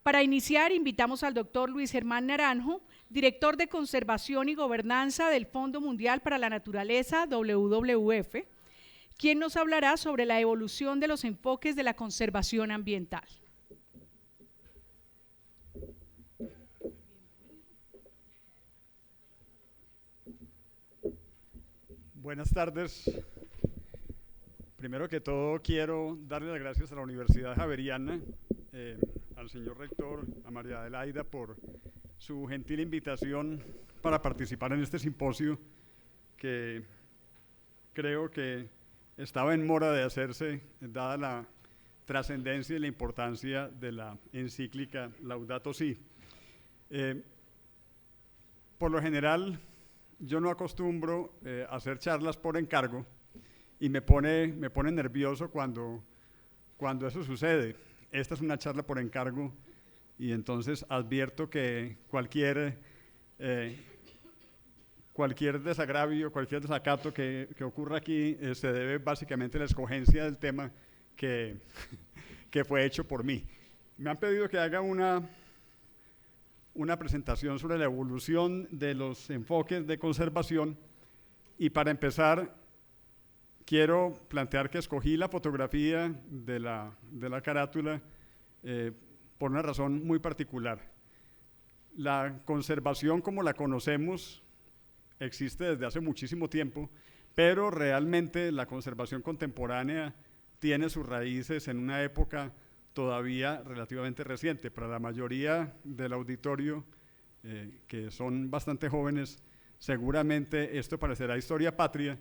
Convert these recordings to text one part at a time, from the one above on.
Para iniciar, invitamos al doctor Luis Germán Naranjo, director de Conservación y Gobernanza del Fondo Mundial para la Naturaleza, WWF, quien nos hablará sobre la evolución de los enfoques de la conservación ambiental. Buenas tardes. Primero que todo, quiero darle las gracias a la Universidad Javeriana, al señor rector, a María Adelaida, por su gentil invitación para participar en este simposio que creo que estaba en mora de hacerse, dada la trascendencia y la importancia de la encíclica Laudato Si. Por lo general, yo no acostumbro hacer charlas por encargo y me pone nervioso cuando eso sucede. Esta es una charla por encargo y entonces advierto que cualquier desagravio, cualquier desacato que ocurra aquí se debe básicamente a la escogencia del tema que fue hecho por mí. Me han pedido que haga una presentación sobre la evolución de los enfoques de conservación y para empezar quiero plantear que escogí la fotografía de la carátula por una razón muy particular. La conservación como la conocemos existe desde hace muchísimo tiempo, pero realmente la conservación contemporánea tiene sus raíces en una época todavía relativamente reciente. Para la mayoría del auditorio, que son bastante jóvenes, seguramente esto parecerá historia patria,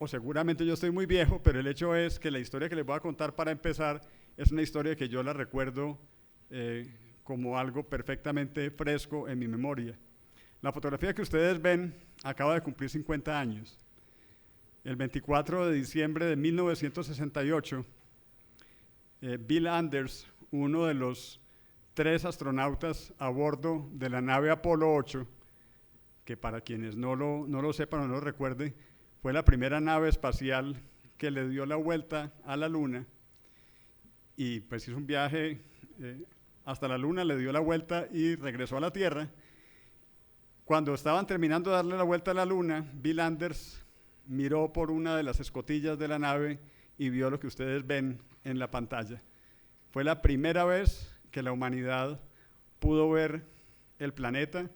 o seguramente yo estoy muy viejo, pero el hecho es que la historia que les voy a contar para empezar es una historia que yo la recuerdo como algo perfectamente fresco en mi memoria. La fotografía que ustedes ven acaba de cumplir 50 años. El 24 de diciembre de 1968, Bill Anders, uno de los 3 astronautas a bordo de la nave Apolo 8, que para quienes no lo sepan o no lo recuerden, fue la primera nave espacial que le dio la vuelta a la Luna y pues hizo un viaje hasta la Luna, le dio la vuelta y regresó a la Tierra. Cuando estaban terminando de darle la vuelta a la Luna, Bill Anders miró por una de las escotillas de la nave y vio lo que ustedes ven en la pantalla. Fue la primera vez que la humanidad pudo ver el planeta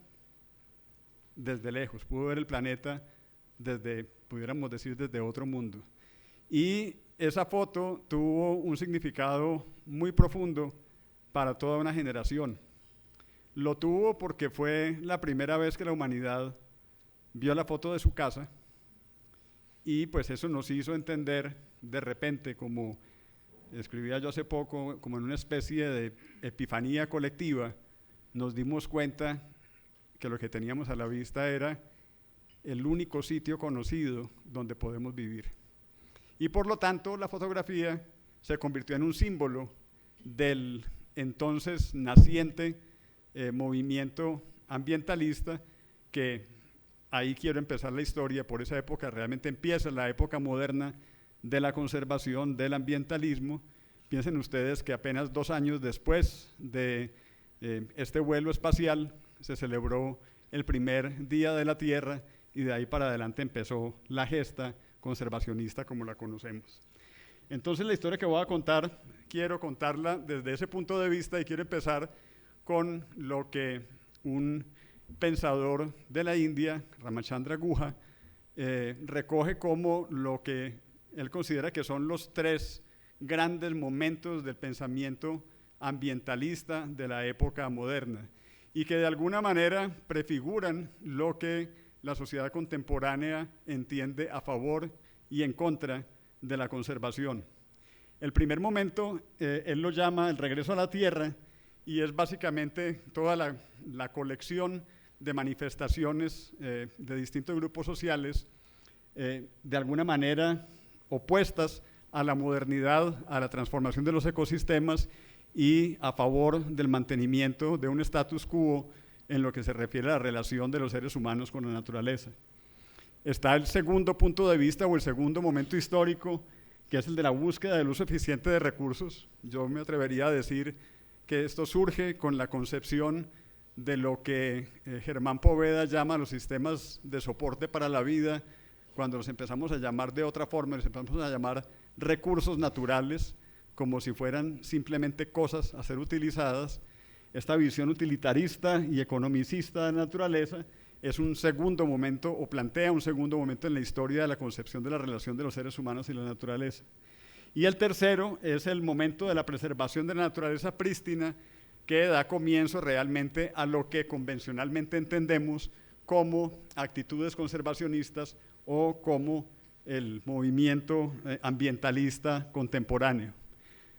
desde lejos, pudo ver el planeta desde, pudiéramos decir, desde otro mundo. Y esa foto tuvo un significado muy profundo para toda una generación. Lo tuvo porque fue la primera vez que la humanidad vio la foto de su casa y pues eso nos hizo entender de repente, como escribía yo hace poco, como en una especie de epifanía colectiva, nos dimos cuenta que lo que teníamos a la vista era el único sitio conocido donde podemos vivir. Y por lo tanto, la fotografía se convirtió en un símbolo del entonces naciente movimiento ambientalista, que ahí quiero empezar la historia. Por esa época realmente empieza la época moderna de la conservación, del ambientalismo. Piensen ustedes que apenas 2 años después de este vuelo espacial se celebró el primer Día de la Tierra y de ahí para adelante empezó la gesta conservacionista como la conocemos. Entonces la historia que voy a contar, quiero contarla desde ese punto de vista y quiero empezar con lo que un pensador de la India, Ramachandra Guha, recoge como lo que él considera que son los 3 grandes momentos del pensamiento ambientalista de la época moderna y que de alguna manera prefiguran lo que la sociedad contemporánea entiende a favor y en contra de la conservación. El primer momento, él lo llama el regreso a la tierra y es básicamente toda la colección de manifestaciones de distintos grupos sociales de alguna manera opuestas a la modernidad, a la transformación de los ecosistemas y a favor del mantenimiento de un status quo en lo que se refiere a la relación de los seres humanos con la naturaleza. Está el segundo punto de vista o el segundo momento histórico, que es el de la búsqueda del uso eficiente de recursos. Yo me atrevería a decir que esto surge con la concepción de lo que Germán Poveda llama los sistemas de soporte para la vida, cuando los empezamos a llamar de otra forma, los empezamos a llamar recursos naturales, como si fueran simplemente cosas a ser utilizadas. Esta visión utilitarista y economicista de la naturaleza es un segundo momento, o plantea un segundo momento en la historia de la concepción de la relación de los seres humanos y la naturaleza. Y el tercero es el momento de la preservación de la naturaleza prístina, que da comienzo realmente a lo que convencionalmente entendemos como actitudes conservacionistas o como el movimiento ambientalista contemporáneo.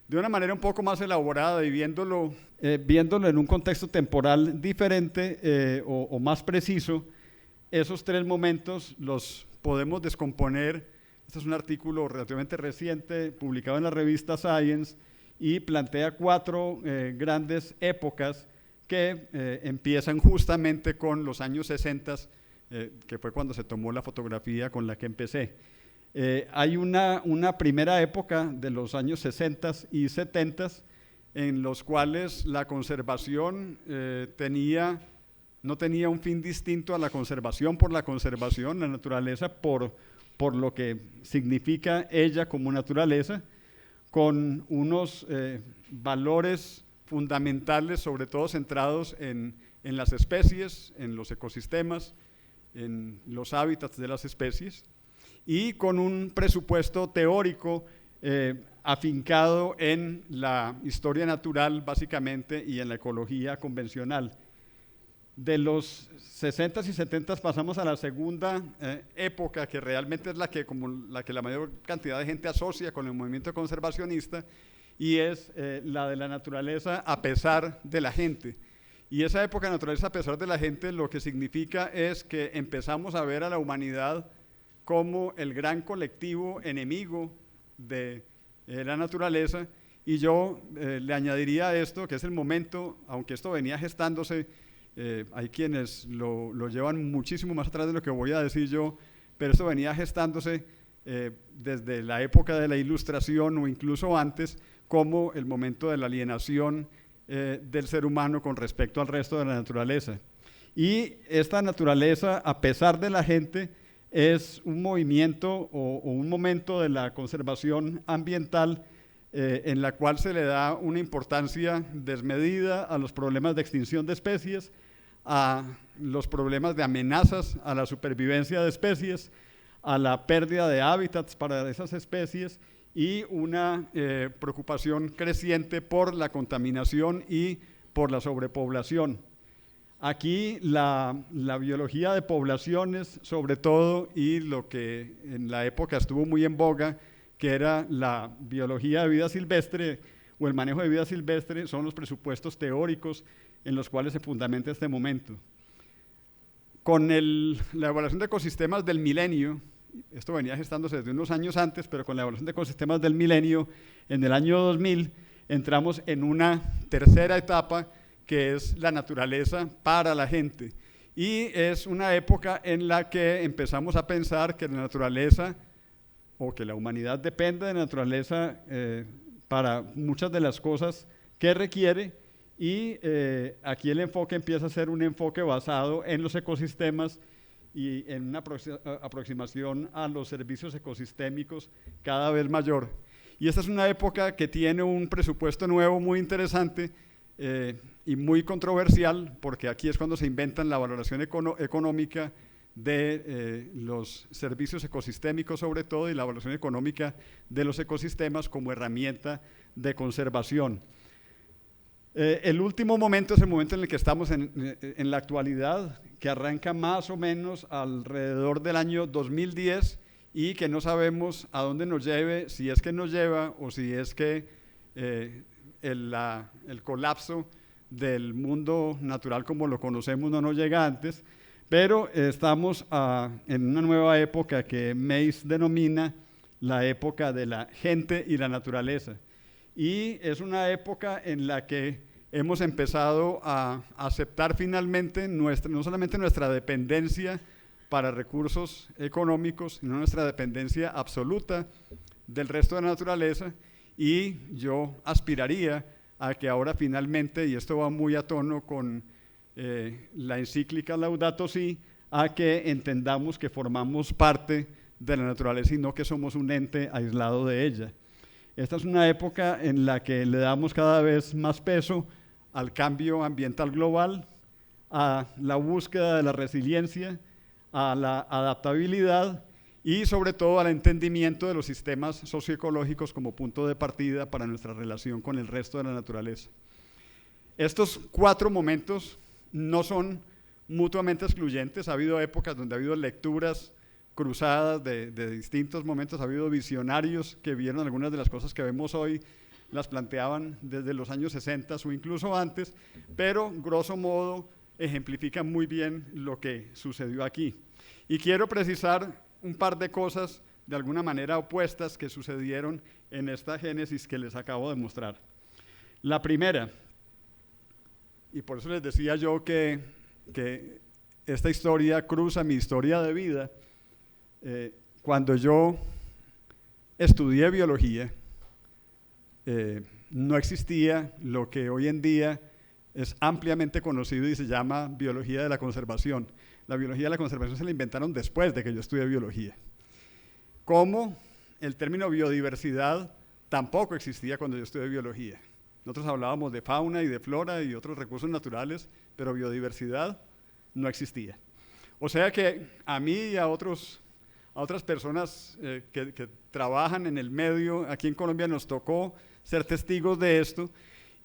De una manera un poco más elaborada y viéndolo en un contexto temporal diferente o más preciso, esos tres momentos los podemos descomponer. Este es un artículo relativamente reciente publicado en la revista Science y plantea 4 grandes épocas que empiezan justamente con los años 60, que fue cuando se tomó la fotografía con la que empecé. Hay una primera época de los años 60 y 70 en los cuales la conservación no tenía un fin distinto a la conservación por la conservación, la naturaleza por lo que significa ella como naturaleza, con unos valores fundamentales, sobre todo centrados en las especies, en los ecosistemas, en los hábitats de las especies, y con un presupuesto teórico afincado en la historia natural básicamente y en la ecología convencional. De los 60s y 70s pasamos a la segunda época, que realmente es la que la mayor cantidad de gente asocia con el movimiento conservacionista, y es la de la naturaleza a pesar de la gente. Y esa época de naturaleza a pesar de la gente lo que significa es que empezamos a ver a la humanidad como el gran colectivo enemigo de la naturaleza, y yo le añadiría a esto que es el momento, aunque esto venía gestándose, hay quienes lo llevan muchísimo más atrás de lo que voy a decir yo, pero esto venía gestándose desde la época de la Ilustración o incluso antes, como el momento de la alienación del ser humano con respecto al resto de la naturaleza. Y esta naturaleza, a pesar de la gente, es un movimiento o un momento de la conservación ambiental en la cual se le da una importancia desmedida a los problemas de extinción de especies, a los problemas de amenazas a la supervivencia de especies, a la pérdida de hábitats para esas especies y una preocupación creciente por la contaminación y por la sobrepoblación. Aquí la biología de poblaciones, sobre todo, y lo que en la época estuvo muy en boga, que era la biología de vida silvestre o el manejo de vida silvestre, son los presupuestos teóricos en los cuales se fundamenta este momento. Con la evaluación de ecosistemas del milenio, esto venía gestándose desde unos años antes, pero con la evaluación de ecosistemas del milenio, en el año 2000, entramos en una tercera etapa, que es la naturaleza para la gente. Y es una época en la que empezamos a pensar que la naturaleza, o que la humanidad depende de la naturaleza para muchas de las cosas que requiere, y aquí el enfoque empieza a ser un enfoque basado en los ecosistemas y en una aproximación a los servicios ecosistémicos cada vez mayor. Y esta es una época que tiene un presupuesto nuevo muy interesante y muy controversial, porque aquí es cuando se inventan la valoración económica de los servicios ecosistémicos sobre todo, y la evaluación económica de los ecosistemas como herramienta de conservación. El último momento es el momento en el que estamos en la actualidad, que arranca más o menos alrededor del año 2010 y que no sabemos a dónde nos lleve, si es que nos lleva o si es que el colapso del mundo natural como lo conocemos no nos llega antes, pero estamos en una nueva época que Mays denomina la época de la gente y la naturaleza. Y es una época en la que hemos empezado a aceptar finalmente no solamente nuestra dependencia para recursos económicos, sino nuestra dependencia absoluta del resto de la naturaleza, y yo aspiraría a que ahora finalmente, y esto va muy a tono con la encíclica Laudato Si, a que entendamos que formamos parte de la naturaleza y no que somos un ente aislado de ella. Esta es una época en la que le damos cada vez más peso al cambio ambiental global, a la búsqueda de la resiliencia, a la adaptabilidad y sobre todo al entendimiento de los sistemas socioecológicos como punto de partida para nuestra relación con el resto de la naturaleza. Estos 4 momentos no son mutuamente excluyentes. Ha habido épocas donde ha habido lecturas cruzadas de distintos momentos, ha habido visionarios que vieron algunas de las cosas que vemos hoy, las planteaban desde los años 60 o incluso antes, pero grosso modo ejemplifican muy bien lo que sucedió aquí. Y quiero precisar un par de cosas de alguna manera opuestas que sucedieron en esta génesis que les acabo de mostrar. La primera, y por eso les decía yo que esta historia cruza mi historia de vida. Cuando yo estudié biología, no existía lo que hoy en día es ampliamente conocido y se llama biología de la conservación. La biología de la conservación se la inventaron después de que yo estudié biología. Como el término biodiversidad tampoco existía cuando yo estudié biología. Nosotros hablábamos de fauna y de flora y otros recursos naturales, pero biodiversidad no existía. O sea que a mí y a otras personas que trabajan en el medio, aquí en Colombia nos tocó ser testigos de esto,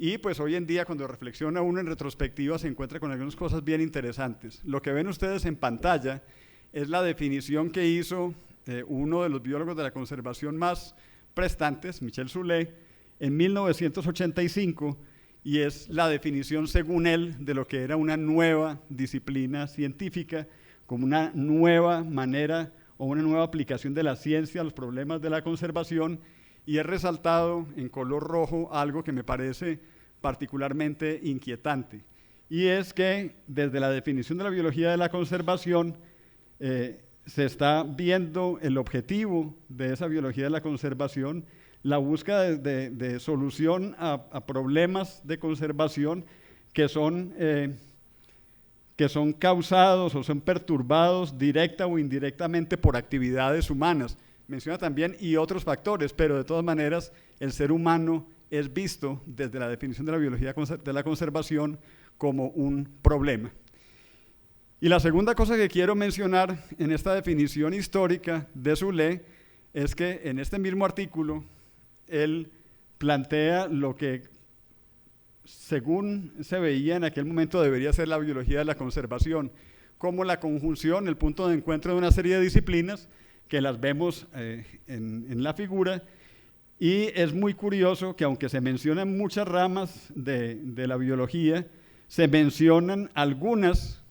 y pues hoy en día cuando reflexiona uno en retrospectiva se encuentra con algunas cosas bien interesantes. Lo que ven ustedes en pantalla es la definición que hizo uno de los biólogos de la conservación más prestantes, Michel Soulet, en 1985, y es la definición según él de lo que era una nueva disciplina científica, como una nueva manera o una nueva aplicación de la ciencia a los problemas de la conservación, y he resaltado en color rojo algo que me parece particularmente inquietante, y es que desde la definición de la biología de la conservación se está viendo el objetivo de esa biología de la conservación, la búsqueda de solución a problemas de conservación que son causados o son perturbados directa o indirectamente por actividades humanas. Menciona también y otros factores, pero de todas maneras el ser humano es visto desde la definición de la biología de la conservación como un problema. Y la segunda cosa que quiero mencionar en esta definición histórica de Soulet es que en este mismo artículo él plantea lo que según se veía en aquel momento debería ser la biología de la conservación, como la conjunción, el punto de encuentro de una serie de disciplinas que las vemos en la figura, y es muy curioso que aunque se mencionan muchas ramas de la biología, se mencionan algunas,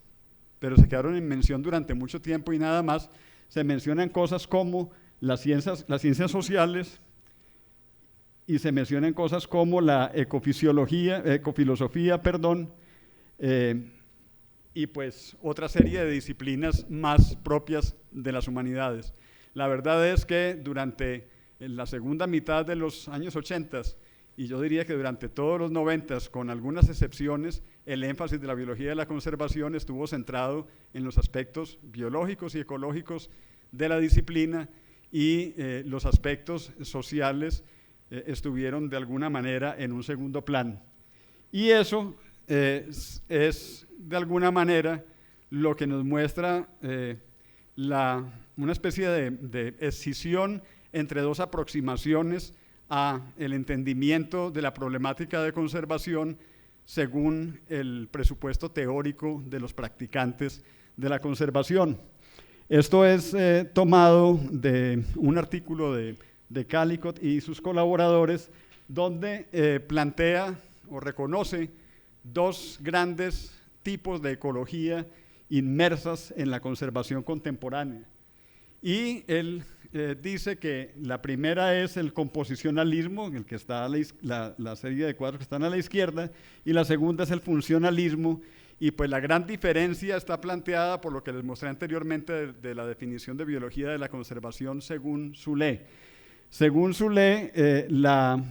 pero se quedaron en mención durante mucho tiempo y nada más, se mencionan cosas como las ciencias sociales, y se mencionan cosas como la ecofilosofía, y pues otra serie de disciplinas más propias de las humanidades. La verdad es que durante la segunda mitad de los años 80 y yo diría que durante todos los 90, con algunas excepciones, el énfasis de la biología de la conservación estuvo centrado en los aspectos biológicos y ecológicos de la disciplina, y los aspectos sociales estuvieron de alguna manera en un segundo plano. Y eso es de alguna manera lo que nos muestra una especie de escisión entre dos aproximaciones a el entendimiento de la problemática de conservación según el presupuesto teórico de los practicantes de la conservación. Esto es tomado de un artículo de Callicott y sus colaboradores, donde plantea o reconoce dos grandes tipos de ecología inmersas en la conservación contemporánea. Y él dice que la primera es el composicionalismo, en el que está la serie de cuadros que están a la izquierda, y la segunda es el funcionalismo, y pues la gran diferencia está planteada por lo que les mostré anteriormente de la definición de biología de la conservación según Soulet. Según Soulet, la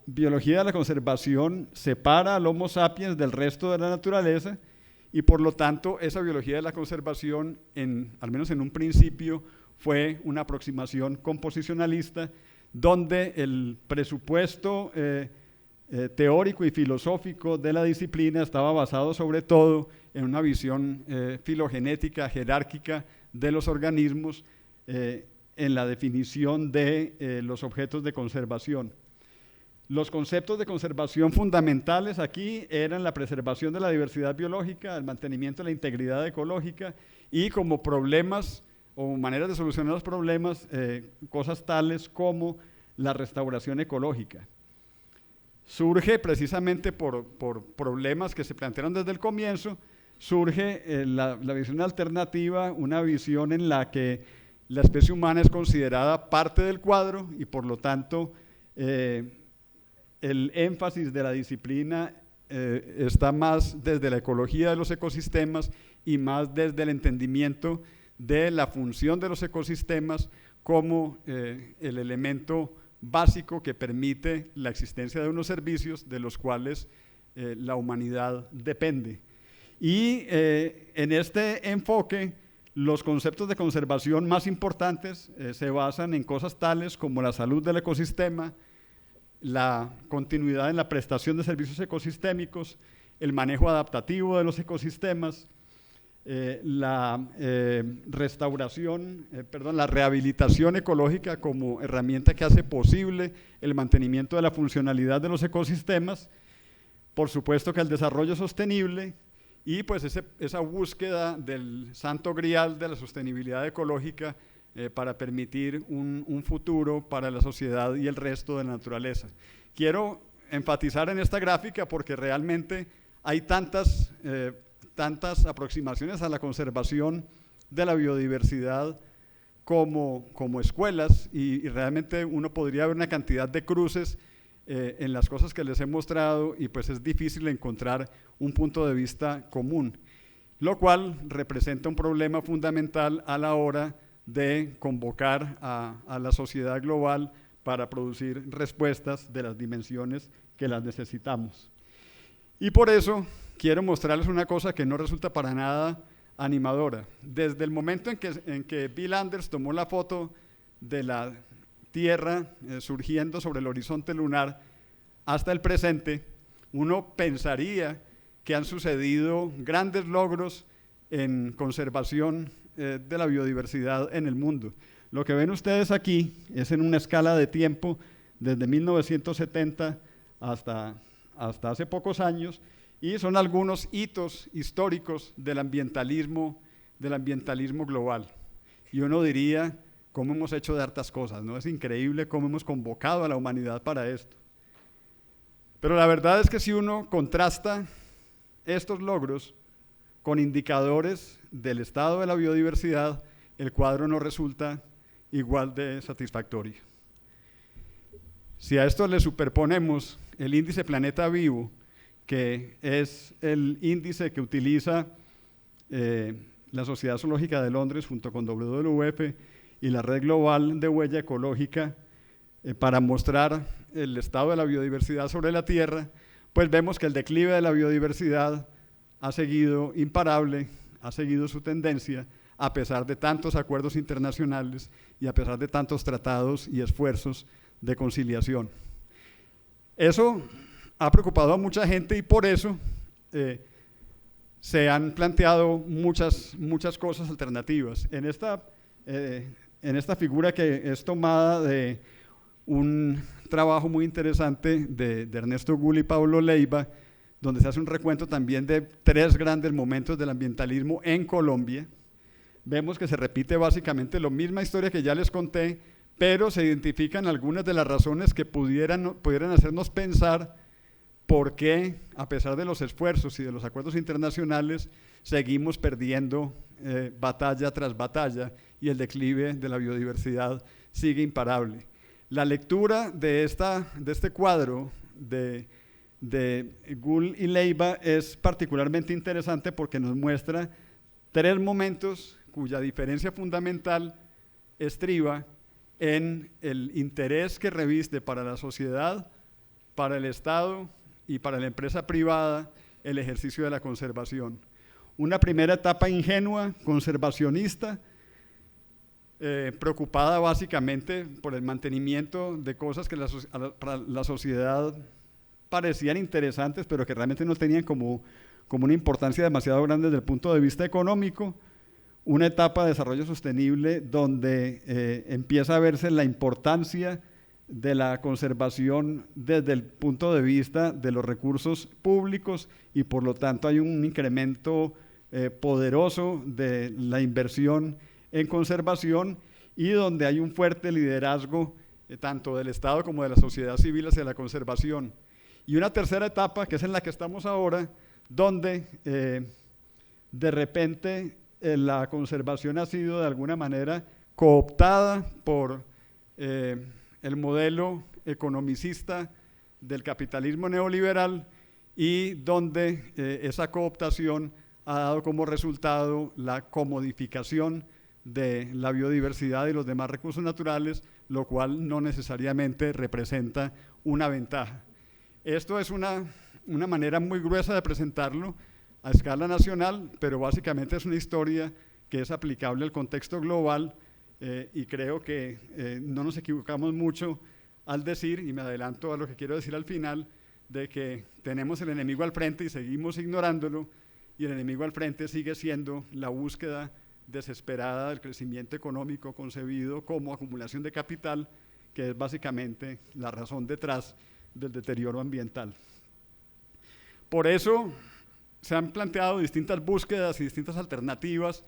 biología de la conservación separa al Homo sapiens del resto de la naturaleza y por lo tanto esa biología de la conservación, al menos en un principio, fue una aproximación composicionalista donde el presupuesto teórico y filosófico de la disciplina estaba basado sobre todo en una visión filogenética, jerárquica de los organismos, en la definición de los objetos de conservación. Los conceptos de conservación fundamentales aquí eran la preservación de la diversidad biológica, el mantenimiento de la integridad ecológica y como problemas o maneras de solucionar los problemas, cosas tales como la restauración ecológica. Surge precisamente por problemas que se plantearon desde el comienzo, surge la visión alternativa, una visión en la que la especie humana es considerada parte del cuadro y por lo tanto el énfasis de la disciplina está más desde la ecología de los ecosistemas y más desde el entendimiento de la función de los ecosistemas como el elemento básico que permite la existencia de unos servicios de los cuales la humanidad depende. Y en este enfoque, los conceptos de conservación más importantes se basan en cosas tales como la salud del ecosistema, la continuidad en la prestación de servicios ecosistémicos, el manejo adaptativo de los ecosistemas, la rehabilitación ecológica como herramienta que hace posible el mantenimiento de la funcionalidad de los ecosistemas, por supuesto que el desarrollo sostenible y pues esa búsqueda del santo grial de la sostenibilidad ecológica para permitir un futuro para la sociedad y el resto de la naturaleza. Quiero enfatizar en esta gráfica porque realmente hay tantas aproximaciones a la conservación de la biodiversidad como escuelas y realmente uno podría ver una cantidad de cruces en las cosas que les he mostrado y pues es difícil encontrar un punto de vista común, lo cual representa un problema fundamental a la hora de convocar a la sociedad global para producir respuestas de las dimensiones que las necesitamos. Y por eso quiero mostrarles una cosa que no resulta para nada animadora. Desde el momento en que Bill Anders tomó la foto de la Tierra surgiendo sobre el horizonte lunar hasta el presente, uno pensaría que han sucedido grandes logros en conservación de la biodiversidad en el mundo. Lo que ven ustedes aquí es en una escala de tiempo desde 1970 hasta hace pocos años y son algunos hitos históricos del ambientalismo global. Y uno diría, ¿cómo hemos hecho de hartas cosas? ¿No? Es increíble cómo hemos convocado a la humanidad para esto. Pero la verdad es que si uno contrasta estos logros con indicadores del estado de la biodiversidad, el cuadro no resulta igual de satisfactorio. Si a esto le superponemos el índice Planeta Vivo, que es el índice que utiliza la Sociedad Zoológica de Londres junto con WWF y la Red Global de Huella Ecológica para mostrar el estado de la biodiversidad sobre la Tierra, pues vemos que el declive de la biodiversidad ha seguido imparable, ha seguido su tendencia a pesar de tantos acuerdos internacionales y a pesar de tantos tratados y esfuerzos de conciliación. Eso ha preocupado a mucha gente y por eso se han planteado muchas cosas alternativas. En esta figura que es tomada de un trabajo muy interesante de Ernesto Gull y Pablo Leiva, donde se hace un recuento también de 3 grandes momentos del ambientalismo en Colombia, vemos que se repite básicamente la misma historia que ya les conté, pero se identifican algunas de las razones que pudieran hacernos pensar por qué, a pesar de los esfuerzos y de los acuerdos internacionales, seguimos perdiendo batalla tras batalla y el declive de la biodiversidad sigue imparable. La lectura de este cuadro de Gull y Leiva es particularmente interesante porque nos muestra 3 momentos cuya diferencia fundamental estriba en el interés que reviste para la sociedad para el Estado y para la empresa privada el ejercicio de la conservación. Una primera etapa ingenua, conservacionista, preocupada básicamente por el mantenimiento de cosas que para la sociedad parecían interesantes, pero que realmente no tenían como una importancia demasiado grande desde el punto de vista económico. Una etapa de desarrollo sostenible donde empieza a verse la importancia de la conservación desde el punto de vista de los recursos públicos y por lo tanto hay un incremento poderoso de la inversión en conservación y donde hay un fuerte liderazgo tanto del Estado como de la sociedad civil hacia la conservación. Y una tercera etapa, que es en la que estamos ahora, donde de repente la conservación ha sido de alguna manera cooptada por el modelo economicista del capitalismo neoliberal y donde esa cooptación ha dado como resultado la comodificación de la biodiversidad y los demás recursos naturales, lo cual no necesariamente representa una ventaja. Esto es una manera muy gruesa de presentarlo a escala nacional, pero básicamente es una historia que es aplicable al contexto global y creo que no nos equivocamos mucho al decir, y me adelanto a lo que quiero decir al final, de que tenemos el enemigo al frente y seguimos ignorándolo, y el enemigo al frente sigue siendo la búsqueda desesperada del crecimiento económico concebido como acumulación de capital, que es básicamente la razón detrás del deterioro ambiental. Por eso se han planteado distintas búsquedas y distintas alternativas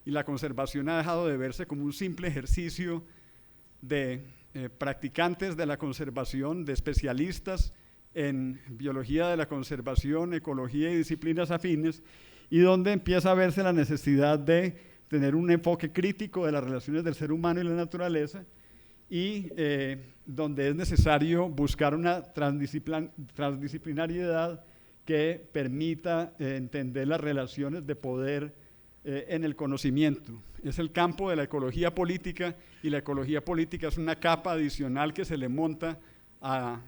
y la conservación ha dejado de verse como un simple ejercicio de practicantes de la conservación, de especialistas en biología de la conservación, ecología y disciplinas afines, y donde empieza a verse la necesidad de tener un enfoque crítico de las relaciones del ser humano y la naturaleza, y donde es necesario buscar una transdisciplinariedad que permita entender las relaciones de poder en el conocimiento. Es el campo de la ecología política, y la ecología política es una capa adicional que se le monta a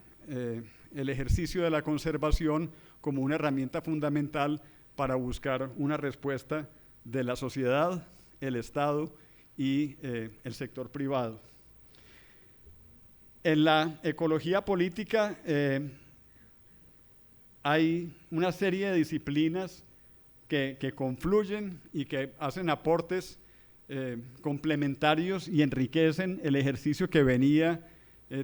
el ejercicio de la conservación como una herramienta fundamental para buscar una respuesta de la sociedad, el Estado y el sector privado. En la ecología política hay una serie de disciplinas que confluyen y que hacen aportes complementarios y enriquecen el ejercicio que venía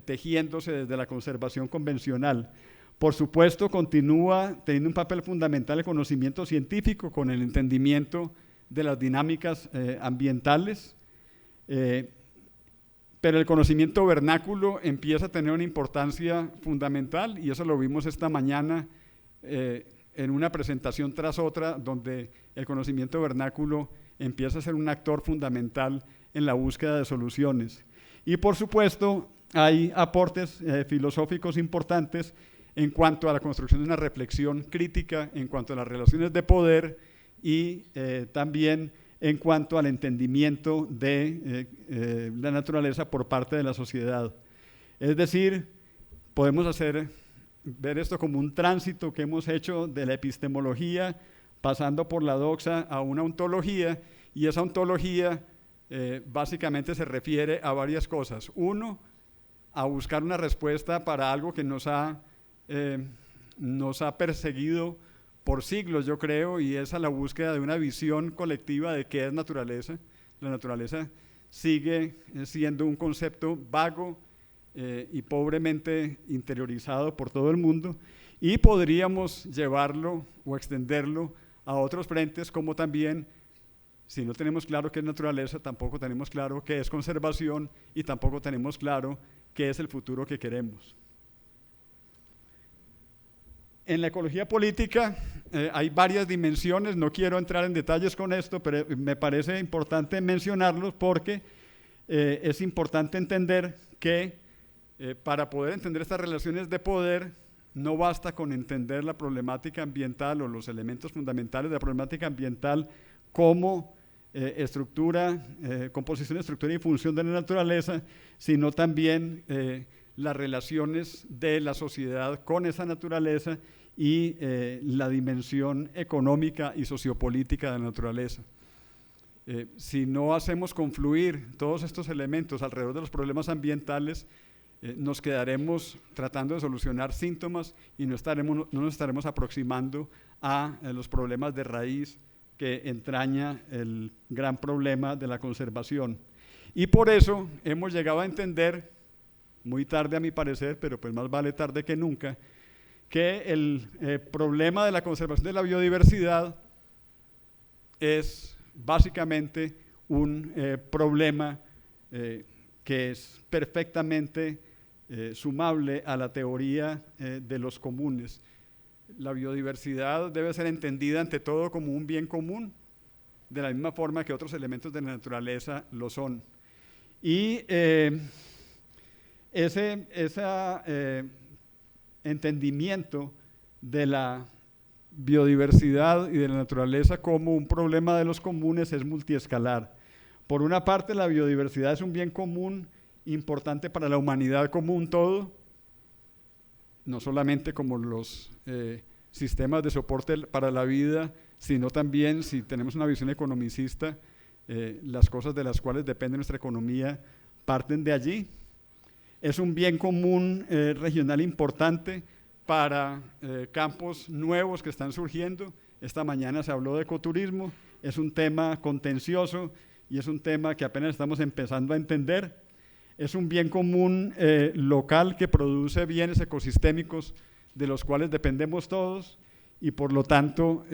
tejiéndose desde la conservación convencional. Por supuesto, continúa teniendo un papel fundamental el conocimiento científico con el entendimiento de las dinámicas ambientales, pero el conocimiento vernáculo empieza a tener una importancia fundamental, y eso lo vimos esta mañana en una presentación tras otra, donde el conocimiento vernáculo empieza a ser un actor fundamental en la búsqueda de soluciones. Y por supuesto, hay aportes filosóficos importantes en cuanto a la construcción de una reflexión crítica, en cuanto a las relaciones de poder y también en cuanto al entendimiento de la naturaleza por parte de la sociedad. Es decir, podemos ver esto como un tránsito que hemos hecho de la epistemología, pasando por la doxa a una ontología, y esa ontología básicamente se refiere a varias cosas. Uno, a buscar una respuesta para algo que nos ha perseguido por siglos, yo creo, y es a la búsqueda de una visión colectiva de qué es naturaleza. La naturaleza sigue siendo un concepto vago y pobremente interiorizado por todo el mundo, y podríamos llevarlo o extenderlo a otros frentes, como también, si no tenemos claro qué es naturaleza, tampoco tenemos claro qué es conservación y tampoco tenemos claro qué es el futuro que queremos. En la ecología política hay varias dimensiones, no quiero entrar en detalles con esto, pero me parece importante mencionarlos porque es importante entender que para poder entender estas relaciones de poder no basta con entender la problemática ambiental o los elementos fundamentales de la problemática ambiental como estructura, composición, estructura y función de la naturaleza, sino también las relaciones de la sociedad con esa naturaleza y la dimensión económica y sociopolítica de la naturaleza. Si no hacemos confluir todos estos elementos alrededor de los problemas ambientales, nos quedaremos tratando de solucionar síntomas y no nos estaremos aproximando a los problemas de raíz que entraña el gran problema de la conservación. Y por eso hemos llegado a entender, muy tarde a mi parecer, pero pues más vale tarde que nunca, que el problema de la conservación de la biodiversidad es básicamente un problema que es perfectamente sumable a la teoría de los comunes. La biodiversidad debe ser entendida ante todo como un bien común, de la misma forma que otros elementos de la naturaleza lo son. Y ese entendimiento de la biodiversidad y de la naturaleza como un problema de los comunes es multiescalar. Por una parte, la biodiversidad es un bien común importante para la humanidad como un todo, no solamente como los sistemas de soporte para la vida, sino también, si tenemos una visión economicista, las cosas de las cuales depende nuestra economía parten de allí. Es un bien común regional importante para campos nuevos que están surgiendo. Esta mañana se habló de ecoturismo, es un tema contencioso y es un tema que apenas estamos empezando a entender. Es un bien común local que produce bienes ecosistémicos de los cuales dependemos todos y por lo tanto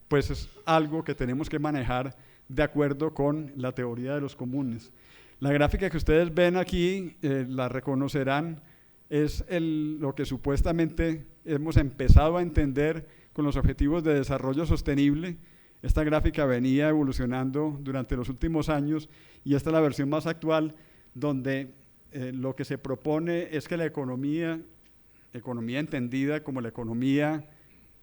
pues es algo que tenemos que manejar de acuerdo con la teoría de los comunes. La gráfica que ustedes ven aquí, la reconocerán, es lo que supuestamente hemos empezado a entender con los objetivos de desarrollo sostenible. Esta gráfica venía evolucionando durante los últimos años y esta es la versión más actual, donde lo que se propone es que la economía entendida como la economía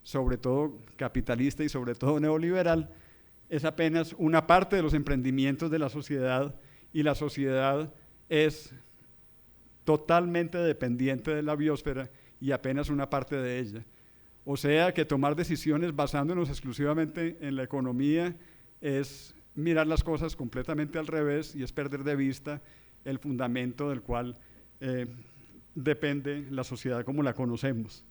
sobre todo capitalista y sobre todo neoliberal, es apenas una parte de los emprendimientos de la sociedad y la sociedad es totalmente dependiente de la biosfera y apenas una parte de ella. O sea que tomar decisiones basándonos exclusivamente en la economía es mirar las cosas completamente al revés y es perder de vista el fundamento del cual depende la sociedad como la conocemos.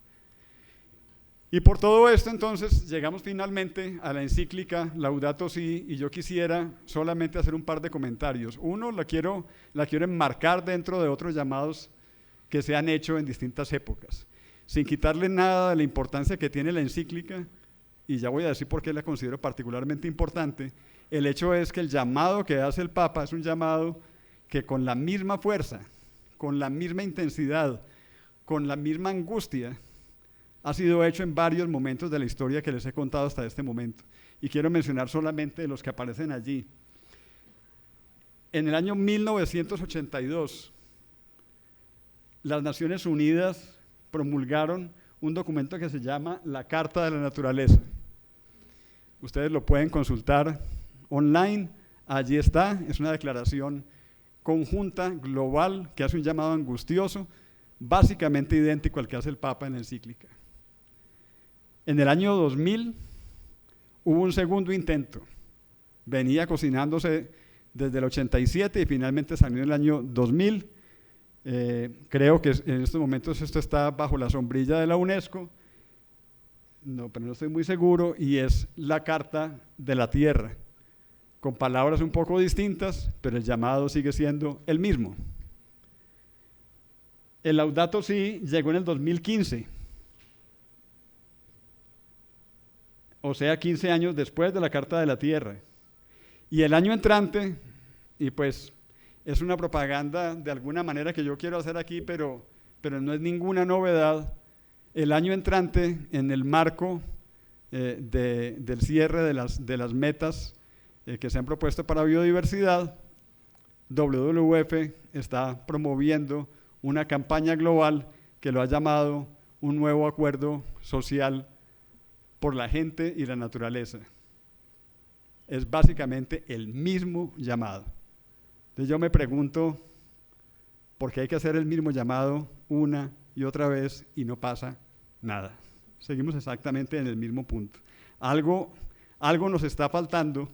Y por todo esto entonces llegamos finalmente a la encíclica Laudato Si y yo quisiera solamente hacer un par de comentarios. Uno, la quiero enmarcar dentro de otros llamados que se han hecho en distintas épocas, sin quitarle nada de la importancia que tiene la encíclica, y ya voy a decir por qué la considero particularmente importante. El hecho es que el llamado que hace el Papa es un llamado que con la misma fuerza, con la misma intensidad, con la misma angustia, ha sido hecho en varios momentos de la historia que les he contado hasta este momento. Y quiero mencionar solamente los que aparecen allí. En el año 1982, las Naciones Unidas promulgaron un documento que se llama la Carta de la Naturaleza. Ustedes lo pueden consultar online, allí está, es una declaración conjunta, global, que hace un llamado angustioso, básicamente idéntico al que hace el Papa en la encíclica. En el año 2000 hubo un segundo intento, venía cocinándose desde el 87 y finalmente salió en el año 2000. Creo que en estos momentos esto está bajo la sombrilla de la UNESCO, pero no estoy muy seguro, y es la Carta de la Tierra, con palabras un poco distintas, pero el llamado sigue siendo el mismo. El Laudato Si llegó en el 2015. O sea, 15 años después de la Carta de la Tierra. Y el año entrante, y pues es una propaganda de alguna manera que yo quiero hacer aquí, pero no es ninguna novedad, el año entrante, en el marco del cierre de las metas que se han propuesto para biodiversidad, WWF está promoviendo una campaña global que lo ha llamado un nuevo acuerdo social por la gente y la naturaleza. Es básicamente el mismo llamado. Entonces yo me pregunto, porque hay que hacer el mismo llamado una y otra vez y no pasa nada. Seguimos exactamente en el mismo punto. Algo nos está faltando,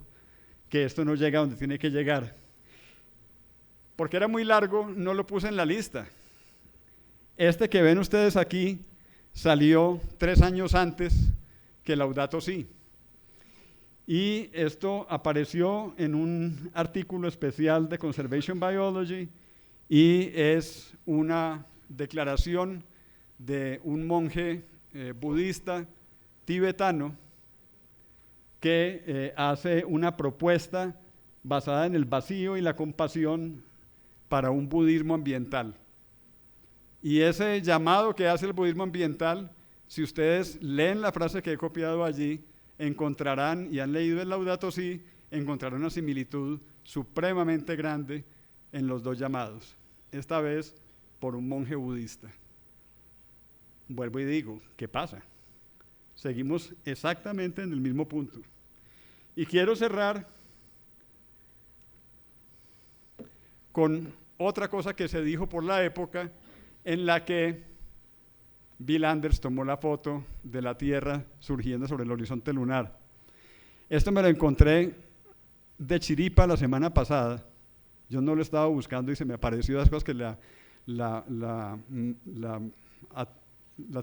que esto no llega a donde tiene que llegar. Porque era muy largo, no lo puse en la lista. Este que ven ustedes aquí salió 3 años antes que Laudato Si. Y esto apareció en un artículo especial de Conservation Biology y es una declaración de un monje budista tibetano que hace una propuesta basada en el vacío y la compasión para un budismo ambiental. Y ese llamado que hace el budismo ambiental, si ustedes leen la frase que he copiado allí, encontrarán, y han leído el Laudato Si, encontrarán una similitud supremamente grande en los dos llamados, esta vez por un monje budista. Vuelvo y digo, ¿qué pasa? Seguimos exactamente en el mismo punto. Y quiero cerrar con otra cosa que se dijo por la época en la que Bill Anders tomó la foto de la Tierra surgiendo sobre el horizonte lunar. Esto me lo encontré de chiripa la semana pasada. Yo no lo estaba buscando y se me apareció las cosas que la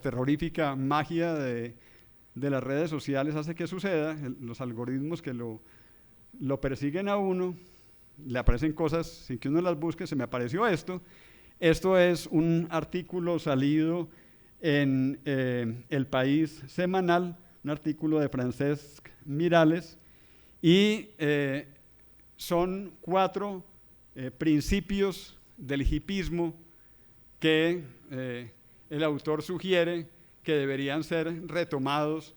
terrorífica magia de las redes sociales hace que suceda. Los algoritmos que lo persiguen a uno, le aparecen cosas sin que uno las busque. Se me apareció esto. Esto es un artículo salido en El País semanal, un artículo de Francesc Miralles, y son 4 principios del hipismo que el autor sugiere que deberían ser retomados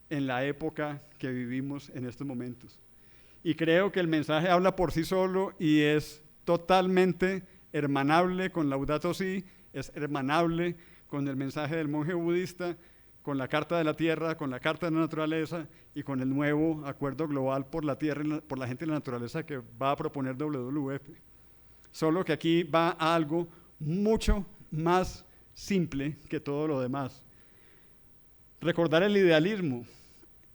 en la época que vivimos en estos momentos. Y creo que el mensaje habla por sí solo y es totalmente hermanable con Laudato Si, es hermanable con el mensaje del monje budista, con la Carta de la Tierra, con la Carta de la Naturaleza y con el nuevo Acuerdo Global por la Tierra, por la Gente y la Naturaleza que va a proponer WWF. Solo que aquí va a algo mucho más simple que todo lo demás. Recordar el idealismo.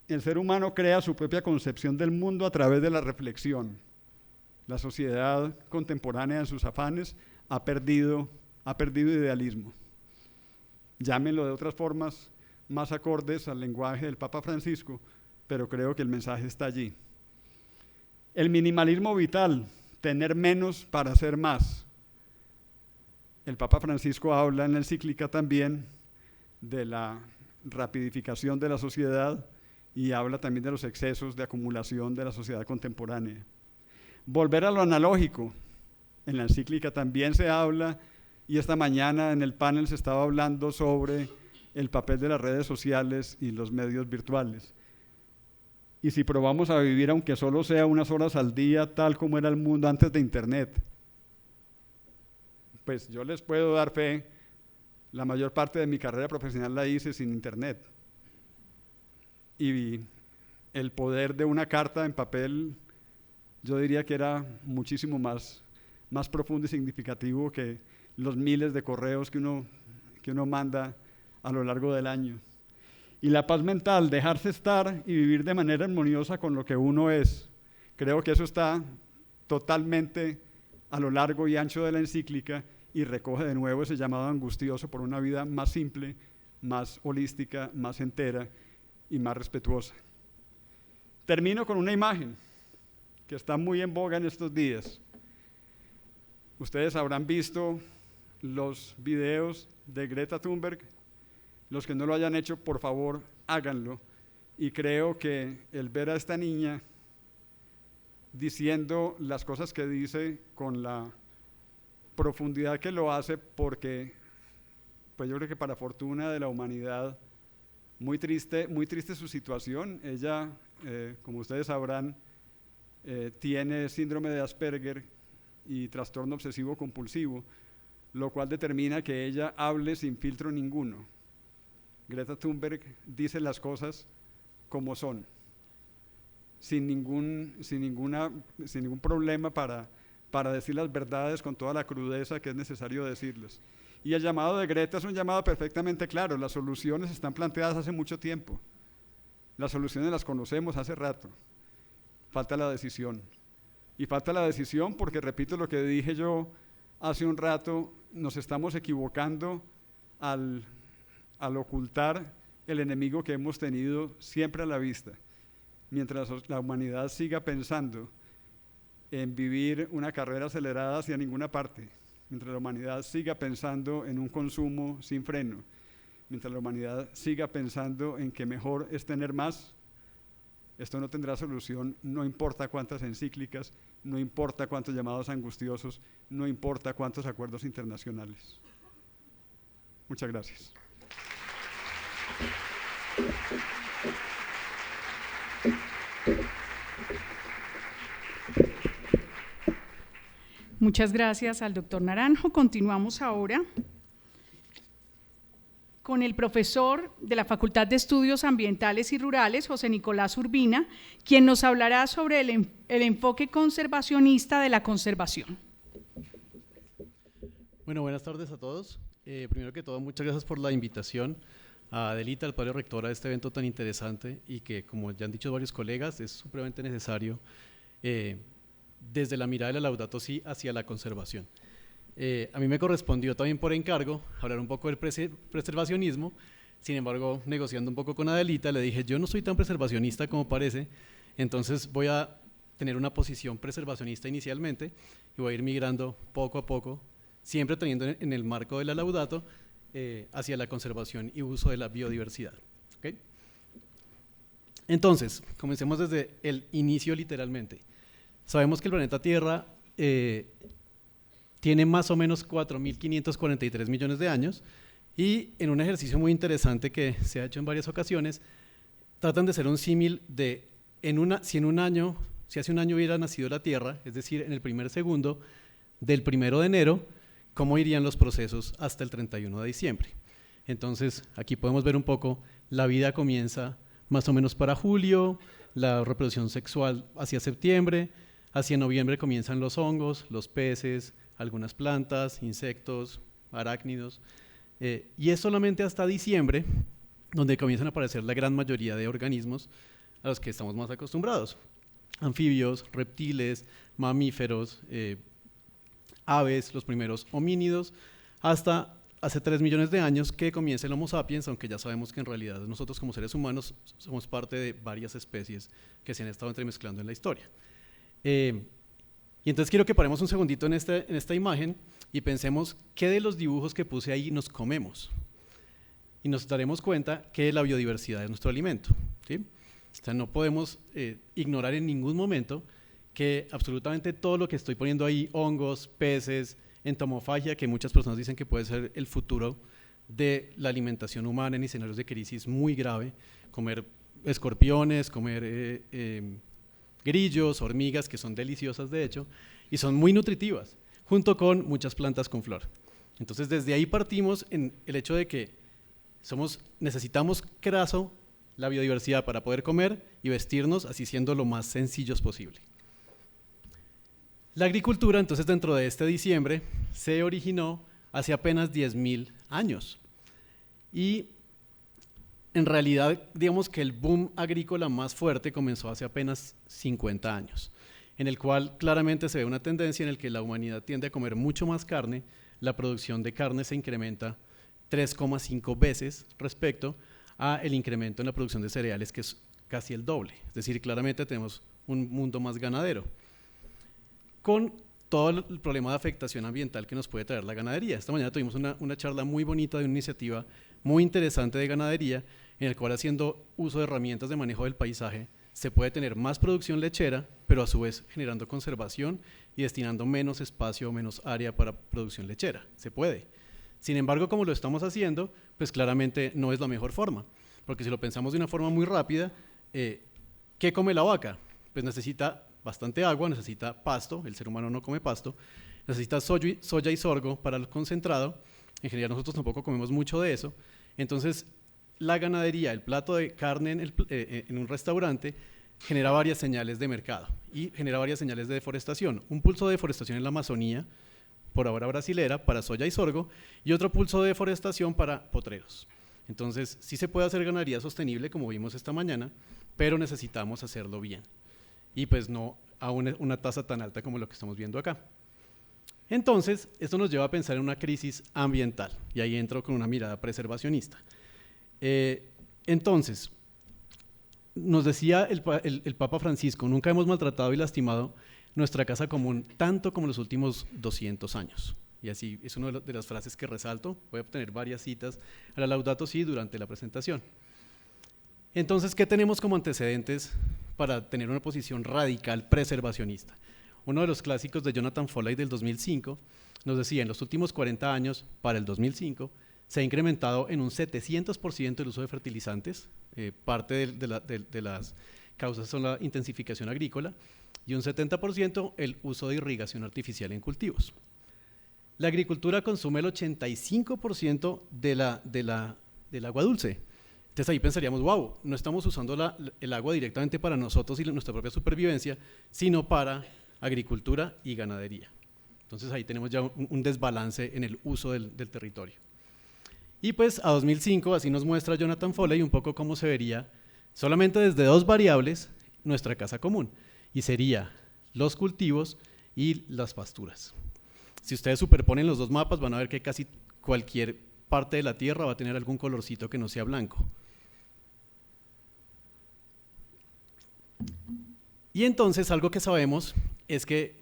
El ser humano crea su propia concepción del mundo a través de la reflexión. La sociedad contemporánea en sus afanes ha perdido idealismo. Llámenlo de otras formas más acordes al lenguaje del Papa Francisco, pero creo que el mensaje está allí. El minimalismo vital, tener menos para hacer más. El Papa Francisco habla en la encíclica también de la rapidificación de la sociedad y habla también de los excesos de acumulación de la sociedad contemporánea. Volver a lo analógico. En la encíclica también se habla, y esta mañana en el panel se estaba hablando sobre el papel de las redes sociales y los medios virtuales. Y si probamos a vivir, aunque solo sea unas horas al día, tal como era el mundo antes de Internet, pues yo les puedo dar fe, la mayor parte de mi carrera profesional la hice sin Internet. Y el poder de una carta en papel, yo diría que era muchísimo más profundo y significativo que los miles de correos que uno manda a lo largo del año. Y la paz mental, dejarse estar y vivir de manera armoniosa con lo que uno es. Creo que eso está totalmente a lo largo y ancho de la encíclica y recoge de nuevo ese llamado angustioso por una vida más simple, más holística, más entera y más respetuosa. Termino con una imagen que está muy en boga en estos días. Ustedes habrán visto los videos de Greta Thunberg. Los que no lo hayan hecho, por favor, háganlo. Y creo que el ver a esta niña diciendo las cosas que dice con la profundidad que lo hace, porque pues yo creo que para fortuna de la humanidad, muy triste su situación. Ella, como ustedes sabrán, tiene síndrome de Asperger y trastorno obsesivo compulsivo, lo cual determina que ella hable sin filtro ninguno. Greta Thunberg dice las cosas como son, sin ningún problema para para decir las verdades con toda la crudeza que es necesario decirlas. Y el llamado de Greta es un llamado perfectamente claro. Las soluciones están planteadas hace mucho tiempo. Las soluciones las conocemos hace rato. Falta la decisión. Y falta la decisión porque, repito lo que dije yo hace un rato, nos estamos equivocando al ocultar el enemigo que hemos tenido siempre a la vista. Mientras la humanidad siga pensando en vivir una carrera acelerada hacia ninguna parte, mientras la humanidad siga pensando en un consumo sin freno, mientras la humanidad siga pensando en que mejor es tener más, esto no tendrá solución, no importa cuántas encíclicas, no importa cuántos llamados angustiosos, no importa cuántos acuerdos internacionales. Muchas gracias. Muchas gracias al doctor Naranjo. Continuamos ahora con el profesor de la Facultad de Estudios Ambientales y Rurales, José Nicolás Urbina, quien nos hablará sobre el enfoque conservacionista de la conservación. Bueno, buenas tardes a todos. Primero que todo, muchas gracias por la invitación a Adelita, al padre rectora, de este evento tan interesante y que, como ya han dicho varios colegas, es supremamente necesario desde la mirada de la Laudato Si hacia la conservación. A mí me correspondió también por encargo hablar un poco del preservacionismo. Sin embargo, negociando un poco con Adelita, le dije, yo no soy tan preservacionista como parece, entonces voy a tener una posición preservacionista inicialmente y voy a ir migrando poco a poco, siempre teniendo en el marco de la Laudato hacia la conservación y uso de la biodiversidad. ¿Okay? Entonces, comencemos desde el inicio literalmente. Sabemos que el planeta Tierra tiene más o menos 4.543 millones de años y en un ejercicio muy interesante que se ha hecho en varias ocasiones, tratan de hacer un símil de si hace un año hubiera nacido la Tierra, es decir, en el primer segundo del 1 de enero, cómo irían los procesos hasta el 31 de diciembre. Entonces, aquí podemos ver un poco, la vida comienza más o menos para julio, la reproducción sexual hacia septiembre, hacia noviembre comienzan los hongos, los peces, algunas plantas, insectos, arácnidos, y es solamente hasta diciembre donde comienzan a aparecer la gran mayoría de organismos a los que estamos más acostumbrados. Anfibios, reptiles, mamíferos, aves, los primeros homínidos, hasta hace 3 millones de años que comienza el Homo sapiens, aunque ya sabemos que en realidad nosotros como seres humanos somos parte de varias especies que se han estado entremezclando en la historia. Y entonces quiero que paremos un segundito en esta imagen y pensemos qué de los dibujos que puse ahí nos comemos. Y nos daremos cuenta que la biodiversidad es nuestro alimento, ¿sí? O sea, no podemos ignorar en ningún momento que absolutamente todo lo que estoy poniendo ahí, hongos, peces, entomofagia, que muchas personas dicen que puede ser el futuro de la alimentación humana en escenarios de crisis muy grave, comer escorpiones, comer grillos, hormigas, que son deliciosas de hecho, y son muy nutritivas, junto con muchas plantas con flor. Entonces desde ahí partimos en el hecho de que necesitamos craso la biodiversidad para poder comer y vestirnos, así siendo lo más sencillos posible. La agricultura, entonces, dentro de este diciembre, se originó hace apenas 10.000 años. Y en realidad, digamos que el boom agrícola más fuerte comenzó hace apenas 50 años, en el cual claramente se ve una tendencia en la que la humanidad tiende a comer mucho más carne, la producción de carne se incrementa 3,5 veces respecto al incremento en la producción de cereales, que es casi el doble. Es decir, claramente tenemos un mundo más ganadero, con todo el problema de afectación ambiental que nos puede traer la ganadería. Esta mañana tuvimos una charla muy bonita de una iniciativa muy interesante de ganadería, en el cual, haciendo uso de herramientas de manejo del paisaje, se puede tener más producción lechera, pero a su vez generando conservación y destinando menos espacio o menos área para producción lechera. Se puede. Sin embargo, como lo estamos haciendo, pues claramente no es la mejor forma, porque si lo pensamos de una forma muy rápida, ¿qué come la vaca? Pues necesita bastante agua, necesita pasto, el ser humano no come pasto, necesita soya y sorgo para el concentrado, en general nosotros tampoco comemos mucho de eso, entonces la ganadería, el plato de carne en un restaurante, genera varias señales de mercado y genera varias señales de deforestación. Un pulso de deforestación en la Amazonía, por ahora brasilera, para soya y sorgo, y otro pulso de deforestación para potreros. Entonces, sí se puede hacer ganadería sostenible, como vimos esta mañana, pero necesitamos hacerlo bien. Y pues no a una tasa tan alta como lo que estamos viendo acá. Entonces, esto nos lleva a pensar en una crisis ambiental, y ahí entro con una mirada preservacionista. Entonces, nos decía el Papa Francisco, nunca hemos maltratado y lastimado nuestra casa común tanto como en los últimos 200 años. Y así es una de las frases que resalto. Voy a obtener varias citas a la Laudato Si durante la presentación. Entonces, ¿qué tenemos como antecedentes para tener una posición radical preservacionista? Uno de los clásicos de Jonathan Foley del 2005 nos decía, en los últimos 40 años, para el 2005, se ha incrementado en un 700% el uso de fertilizantes. Parte de las causas son la intensificación agrícola, y un 70% el uso de irrigación artificial en cultivos. La agricultura consume el 85% del agua dulce. Entonces ahí pensaríamos, wow, no estamos usando el agua directamente para nosotros y nuestra propia supervivencia, sino para agricultura y ganadería. Entonces ahí tenemos ya un desbalance en el uso del territorio. Y pues a 2005, así nos muestra Jonathan Foley un poco cómo se vería solamente desde dos variables nuestra casa común, y sería los cultivos y las pasturas. Si ustedes superponen los dos mapas van a ver que casi cualquier parte de la tierra va a tener algún colorcito que no sea blanco. Y entonces algo que sabemos es que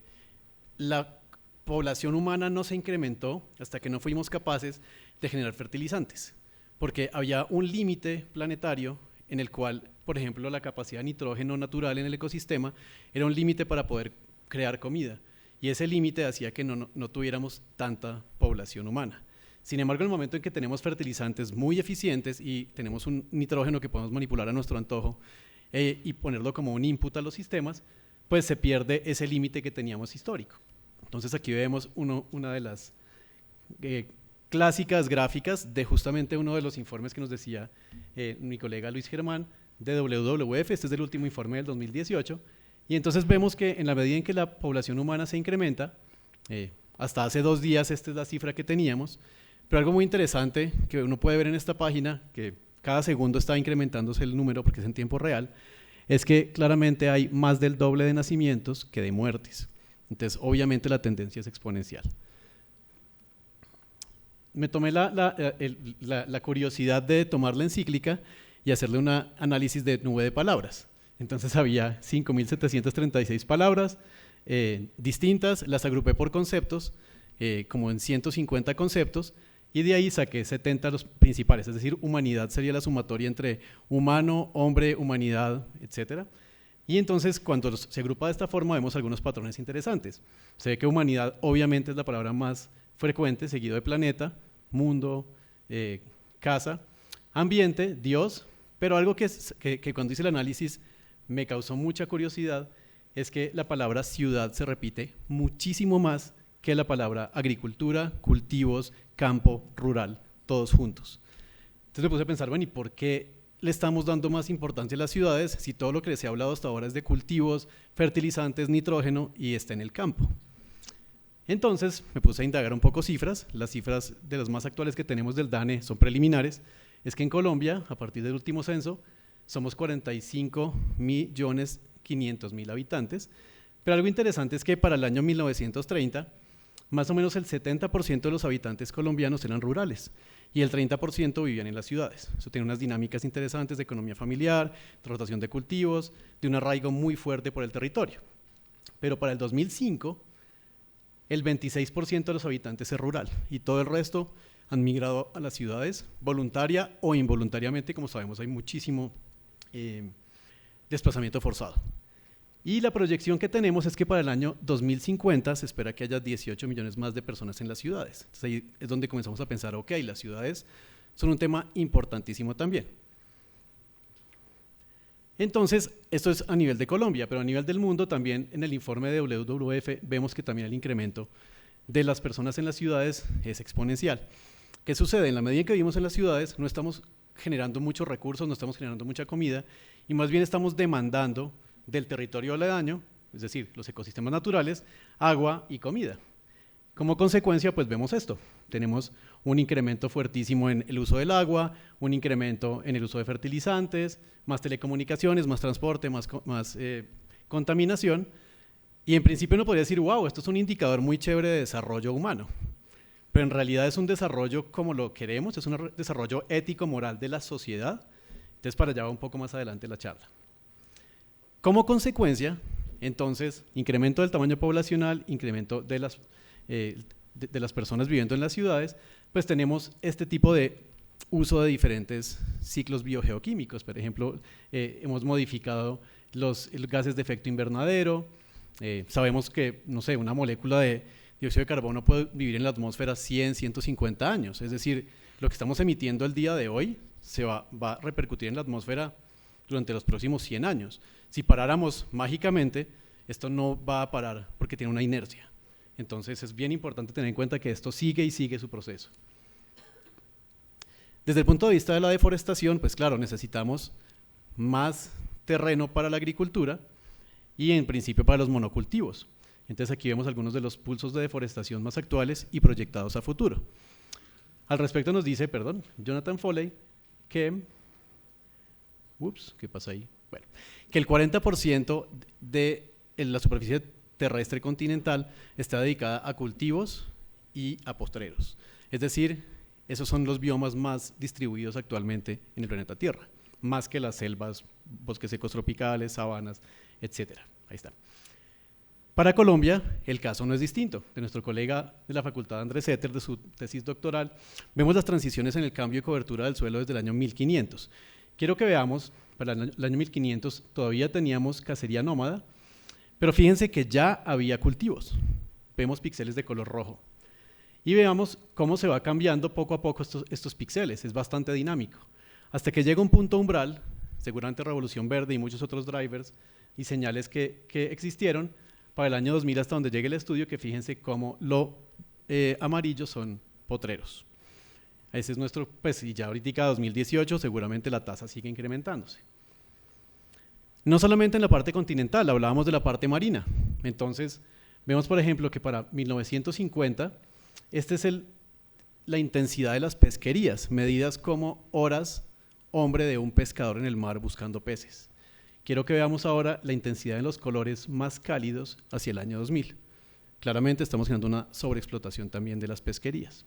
la población humana no se incrementó hasta que no fuimos capaces de generar fertilizantes, porque había un límite planetario en el cual, por ejemplo, la capacidad de nitrógeno natural en el ecosistema era un límite para poder crear comida, y ese límite hacía que no tuviéramos tanta población humana. Sin embargo, en el momento en que tenemos fertilizantes muy eficientes y tenemos un nitrógeno que podemos manipular a nuestro antojo y ponerlo como un input a los sistemas, pues se pierde ese límite que teníamos histórico. Entonces aquí vemos una de las clásicas gráficas de justamente uno de los informes que nos decía mi colega Luis Germán de WWF. Este es el último informe del 2018, y entonces vemos que en la medida en que la población humana se incrementa, hasta hace 2 días esta es la cifra que teníamos, pero algo muy interesante que uno puede ver en esta página, que cada segundo está incrementándose el número porque es en tiempo real, es que claramente hay más del doble de nacimientos que de muertes. Entonces, obviamente la tendencia es exponencial. Me tomé la curiosidad de tomar la encíclica y hacerle un análisis de nube de palabras. Entonces había 5.736 palabras distintas, las agrupé por conceptos, como en 150 conceptos, y de ahí saqué 70 los principales, es decir, humanidad sería la sumatoria entre humano, hombre, humanidad, etc. Y entonces cuando se agrupa de esta forma vemos algunos patrones interesantes. Se ve que humanidad obviamente es la palabra más frecuente, seguido de planeta, mundo, casa, ambiente, Dios, pero algo que cuando hice el análisis me causó mucha curiosidad es que la palabra ciudad se repite muchísimo más que la palabra agricultura, cultivos, campo, rural, todos juntos. Entonces me puse a pensar, bueno, ¿y por qué le estamos dando más importancia a las ciudades si todo lo que les he hablado hasta ahora es de cultivos, fertilizantes, nitrógeno y está en el campo? Entonces me puse a indagar un poco cifras. Las cifras de las más actuales que tenemos del DANE son preliminares. Es que en Colombia, a partir del último censo, somos 45.500.000 habitantes, pero algo interesante es que para el año 1930, más o menos el 70% de los habitantes colombianos eran rurales y el 30% vivían en las ciudades. Eso tiene unas dinámicas interesantes de economía familiar, de rotación de cultivos, de un arraigo muy fuerte por el territorio. Pero para el 2005, el 26% de los habitantes es rural y todo el resto han migrado a las ciudades, voluntaria o involuntariamente. Como sabemos, hay muchísimo desplazamiento forzado. Y la proyección que tenemos es que para el año 2050 se espera que haya 18 millones más de personas en las ciudades. Entonces ahí es donde comenzamos a pensar, ok, las ciudades son un tema importantísimo también. Entonces, esto es a nivel de Colombia, pero a nivel del mundo también en el informe de WWF vemos que también el incremento de las personas en las ciudades es exponencial. ¿Qué sucede? En la medida en que vivimos en las ciudades no estamos generando muchos recursos, no estamos generando mucha comida y más bien estamos demandando del territorio aledaño, es decir, los ecosistemas naturales, agua y comida. Como consecuencia, pues vemos esto. Tenemos un incremento fuertísimo en el uso del agua, un incremento en el uso de fertilizantes, más telecomunicaciones, más transporte, más contaminación. Y en principio uno podría decir, wow, esto es un indicador muy chévere de desarrollo humano. Pero en realidad es un desarrollo como lo queremos, es un desarrollo ético-moral de la sociedad. Entonces, para allá va un poco más adelante la charla. Como consecuencia, entonces, incremento del tamaño poblacional, incremento de las personas viviendo en las ciudades, pues tenemos este tipo de uso de diferentes ciclos biogeoquímicos. Por ejemplo, hemos modificado los gases de efecto invernadero. Sabemos que, no sé, una molécula de dióxido de carbono puede vivir en la atmósfera 100, 150 años. Es decir, lo que estamos emitiendo el día de hoy se va a repercutir en la atmósfera durante los próximos 100 años. Si paráramos mágicamente, esto no va a parar porque tiene una inercia. Entonces es bien importante tener en cuenta que esto sigue y sigue su proceso. Desde el punto de vista de la deforestación, pues claro, necesitamos más terreno para la agricultura y en principio para los monocultivos. Entonces aquí vemos algunos de los pulsos de deforestación más actuales y proyectados a futuro. Al respecto nos dice, Jonathan Foley, que, ¿qué pasa ahí? Bueno, que el 40% de la superficie terrestre continental está dedicada a cultivos y a postreros. Es decir, esos son los biomas más distribuidos actualmente en el planeta Tierra, más que las selvas, bosques secos tropicales, sabanas, etc. Ahí está. Para Colombia, el caso no es distinto. De nuestro colega de la Facultad Andrés Etter, de su tesis doctoral, vemos las transiciones en el cambio de cobertura del suelo desde el año 1500. Quiero que veamos, para el año 1500 todavía teníamos cacería nómada, pero fíjense que ya había cultivos. Vemos píxeles de color rojo. Y veamos cómo se va cambiando poco a poco estos píxeles. Es bastante dinámico. Hasta que llega un punto umbral, seguramente Revolución Verde y muchos otros drivers y señales que existieron, para el año 2000 hasta donde llegue el estudio, que fíjense cómo lo amarillo son potreros. Ese es nuestro, pues, y ya ahorita 2018 seguramente la tasa sigue incrementándose. No solamente en la parte continental, hablábamos de la parte marina. Entonces, vemos por ejemplo que para 1950, esta es la intensidad de las pesquerías, medidas como horas hombre de un pescador en el mar buscando peces. Quiero que veamos ahora la intensidad de los colores más cálidos hacia el año 2000. Claramente estamos generando una sobreexplotación también de las pesquerías.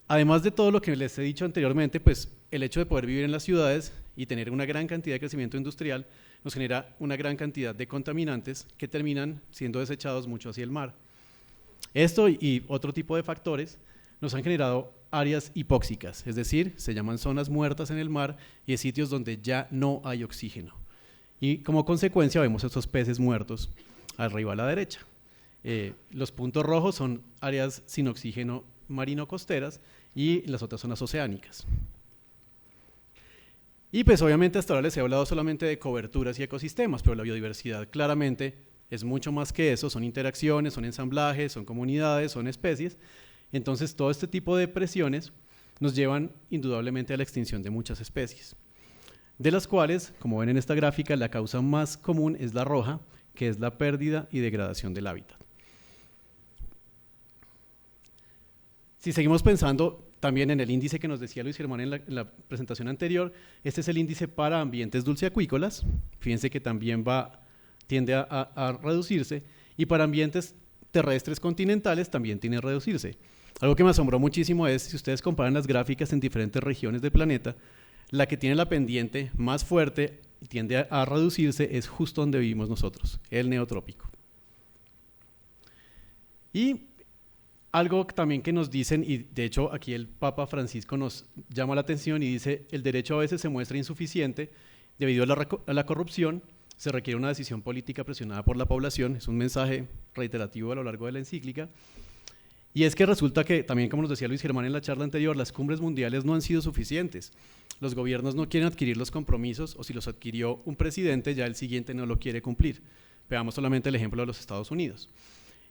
Además de todo lo que les he dicho anteriormente, pues el hecho de poder vivir en las ciudades y tener una gran cantidad de crecimiento industrial nos genera una gran cantidad de contaminantes que terminan siendo desechados mucho hacia el mar. Esto y otro tipo de factores nos han generado áreas hipóxicas, es decir, se llaman zonas muertas en el mar y es sitios donde ya no hay oxígeno. Y como consecuencia vemos estos peces muertos arriba a la derecha. Los puntos rojos son áreas sin oxígeno marino costeras y las otras zonas oceánicas. Y pues obviamente hasta ahora les he hablado solamente de coberturas y ecosistemas, pero la biodiversidad claramente es mucho más que eso, son interacciones, son ensamblajes, son comunidades, son especies. Entonces todo este tipo de presiones nos llevan indudablemente a la extinción de muchas especies, de las cuales, como ven en esta gráfica, la causa más común es la roja, que es la pérdida y degradación del hábitat. Si seguimos pensando también en el índice que nos decía Luis Germán en la presentación anterior, este es el índice para ambientes dulceacuícolas, fíjense que también tiende a reducirse, y para ambientes terrestres continentales también tiende a reducirse. Algo que me asombró muchísimo es, si ustedes comparan las gráficas en diferentes regiones del planeta, la que tiene la pendiente más fuerte y tiende a reducirse es justo donde vivimos nosotros, el neotrópico. Y algo también que nos dicen, y de hecho aquí el Papa Francisco nos llama la atención y dice, el derecho a veces se muestra insuficiente debido a la corrupción, se requiere una decisión política presionada por la población, es un mensaje reiterativo a lo largo de la encíclica, y es que resulta que, también como nos decía Luis Germán en la charla anterior, las cumbres mundiales no han sido suficientes, los gobiernos no quieren adquirir los compromisos, o si los adquirió un presidente, ya el siguiente no lo quiere cumplir. Veamos solamente el ejemplo de los Estados Unidos.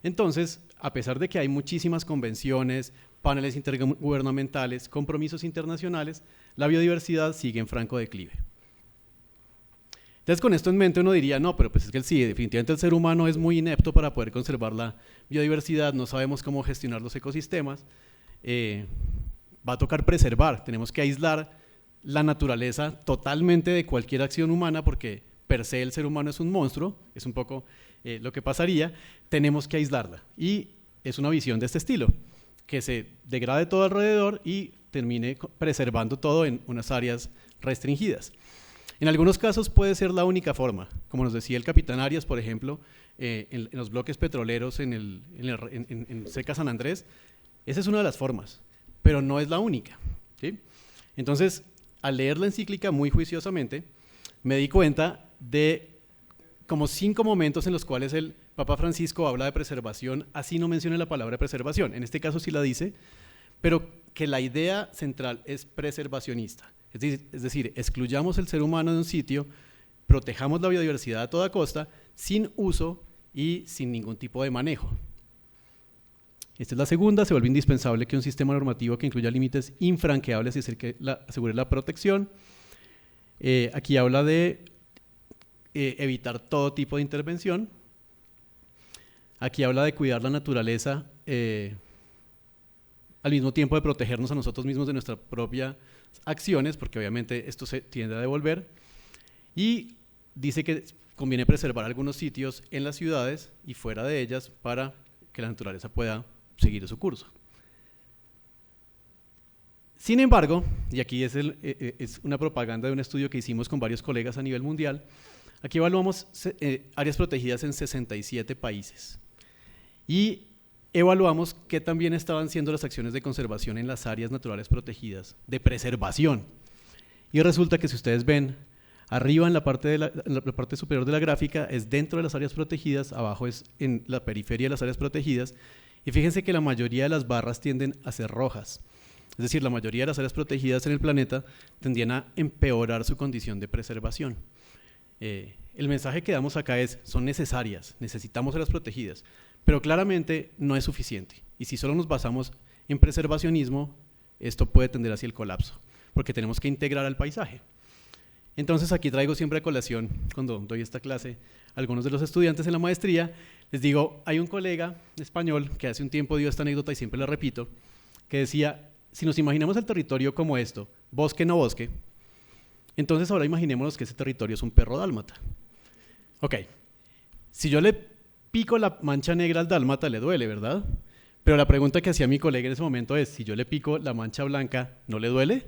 Entonces, a pesar de que hay muchísimas convenciones, paneles intergubernamentales, compromisos internacionales, la biodiversidad sigue en franco declive. Entonces, con esto en mente uno diría, no, pero pues es que sí, definitivamente el ser humano es muy inepto para poder conservar la biodiversidad, no sabemos cómo gestionar los ecosistemas, va a tocar preservar, tenemos que aislar la naturaleza totalmente de cualquier acción humana porque per se el ser humano es un monstruo, es un poco lo que pasaría, tenemos que aislarla. Y es una visión de este estilo, que se degrade todo alrededor y termine preservando todo en unas áreas restringidas. En algunos casos puede ser la única forma, como nos decía el capitán Arias, por ejemplo, en los bloques petroleros en Seca San Andrés, esa es una de las formas, pero no es la única, ¿sí? Entonces, al leer la encíclica muy juiciosamente, me di cuenta de como 5 momentos en los cuales el Papa Francisco habla de preservación, así no menciona la palabra preservación, en este caso sí la dice, pero que la idea central es preservacionista. Es decir, excluyamos el ser humano de un sitio, protejamos la biodiversidad a toda costa, sin uso y sin ningún tipo de manejo. Esta es la segunda, se vuelve indispensable que un sistema normativo que incluya límites infranqueables y asegure la protección. Aquí habla de evitar todo tipo de intervención. Aquí habla de cuidar la naturaleza al mismo tiempo de protegernos a nosotros mismos de nuestras propias acciones, porque obviamente esto se tiende a devolver. Y dice que conviene preservar algunos sitios en las ciudades y fuera de ellas para que la naturaleza pueda seguir su curso. Sin embargo, y aquí es una propaganda de un estudio que hicimos con varios colegas a nivel mundial, aquí evaluamos áreas protegidas en 67 países y evaluamos qué también estaban siendo las acciones de conservación en las áreas naturales protegidas, de preservación. Y resulta que si ustedes ven, arriba en la parte superior de la gráfica es dentro de las áreas protegidas, abajo es en la periferia de las áreas protegidas, y fíjense que la mayoría de las barras tienden a ser rojas. Es decir, la mayoría de las áreas protegidas en el planeta tendían a empeorar su condición de preservación. El mensaje que damos acá es, son necesarias, necesitamos áreas protegidas, pero claramente no es suficiente. Y si solo nos basamos en preservacionismo, esto puede tender hacia el colapso, porque tenemos que integrar al paisaje. Entonces aquí traigo siempre a colación, cuando doy esta clase, a algunos de los estudiantes en la maestría, les digo, hay un colega español que hace un tiempo dio esta anécdota y siempre la repito, que decía, si nos imaginamos el territorio como esto, bosque no bosque, entonces ahora imaginémonos que ese territorio es un perro dálmata. Ok, si yo le pico la mancha negra al dálmata, le duele, ¿verdad? Pero la pregunta que hacía mi colega en ese momento es, si yo le pico la mancha blanca, ¿no le duele?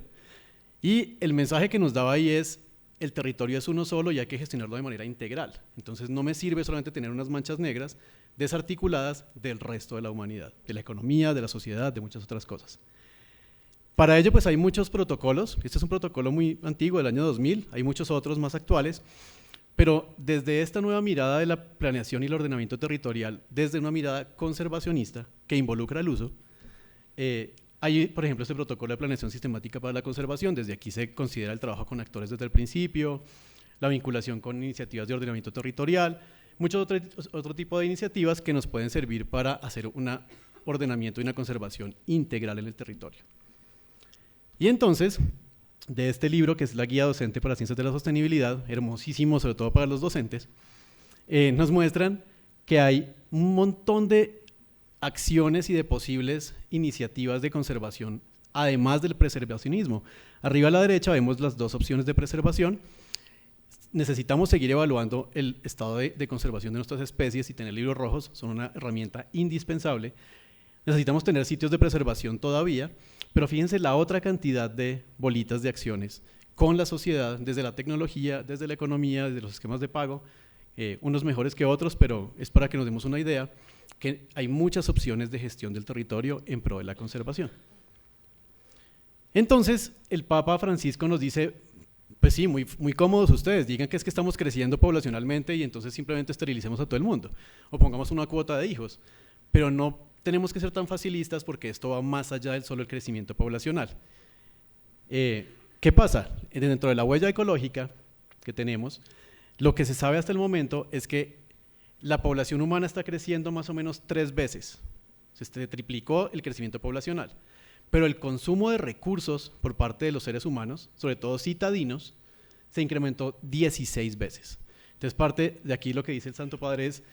Y el mensaje que nos daba ahí es, el territorio es uno solo y hay que gestionarlo de manera integral. Entonces no me sirve solamente tener unas manchas negras desarticuladas del resto de la humanidad, de la economía, de la sociedad, de muchas otras cosas. Para ello pues hay muchos protocolos, este es un protocolo muy antiguo del año 2000, hay muchos otros más actuales, pero desde esta nueva mirada de la planeación y el ordenamiento territorial, desde una mirada conservacionista que involucra el uso, hay, por ejemplo, este protocolo de planeación sistemática para la conservación, desde aquí se considera el trabajo con actores desde el principio, la vinculación con iniciativas de ordenamiento territorial, muchos otro tipo de iniciativas que nos pueden servir para hacer un ordenamiento y una conservación integral en el territorio. Y entonces, de este libro, que es la Guía Docente para las Ciencias de la Sostenibilidad, hermosísimo sobre todo para los docentes, nos muestran que hay un montón de acciones y de posibles iniciativas de conservación, además del preservacionismo. Arriba a la derecha vemos las dos opciones de preservación. Necesitamos seguir evaluando el estado de conservación de nuestras especies y tener libros rojos son una herramienta indispensable. Necesitamos tener sitios de preservación todavía, pero fíjense la otra cantidad de bolitas de acciones con la sociedad, desde la tecnología, desde la economía, desde los esquemas de pago, unos mejores que otros, pero es para que nos demos una idea que hay muchas opciones de gestión del territorio en pro de la conservación. Entonces, el Papa Francisco nos dice, pues sí, muy cómodos ustedes, digan que es que estamos creciendo poblacionalmente y entonces simplemente esterilicemos a todo el mundo, o pongamos una cuota de hijos, pero no tenemos que ser tan facilistas porque esto va más allá del solo el crecimiento poblacional. ¿Qué pasa? Dentro de la huella ecológica que tenemos, lo que se sabe hasta el momento es que la población humana está creciendo más o menos 3 veces, se triplicó el crecimiento poblacional, pero el consumo de recursos por parte de los seres humanos, sobre todo citadinos, se incrementó 16 veces. Entonces, parte de aquí lo que dice el Santo Padre es,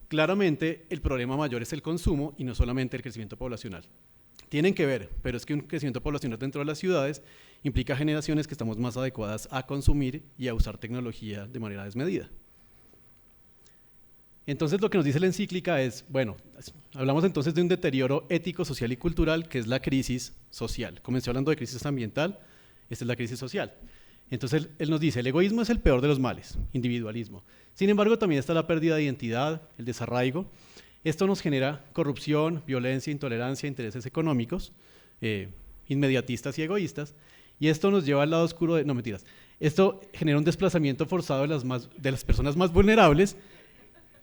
claramente el problema mayor es el consumo y no solamente el crecimiento poblacional. Tienen que ver, pero es que un crecimiento poblacional dentro de las ciudades implica generaciones que estamos más adecuadas a consumir y a usar tecnología de manera desmedida. Entonces lo que nos dice la encíclica es, bueno, hablamos entonces de un deterioro ético, social y cultural, que es la crisis social. Comenzó hablando de crisis ambiental, esta es la crisis social. Entonces él nos dice, el egoísmo es el peor de los males, individualismo. Sin embargo, también está la pérdida de identidad, el desarraigo. Esto nos genera corrupción, violencia, intolerancia, intereses económicos, inmediatistas y egoístas. Y esto nos lleva al lado oscuro de, no mentiras, esto genera un desplazamiento forzado de las personas más vulnerables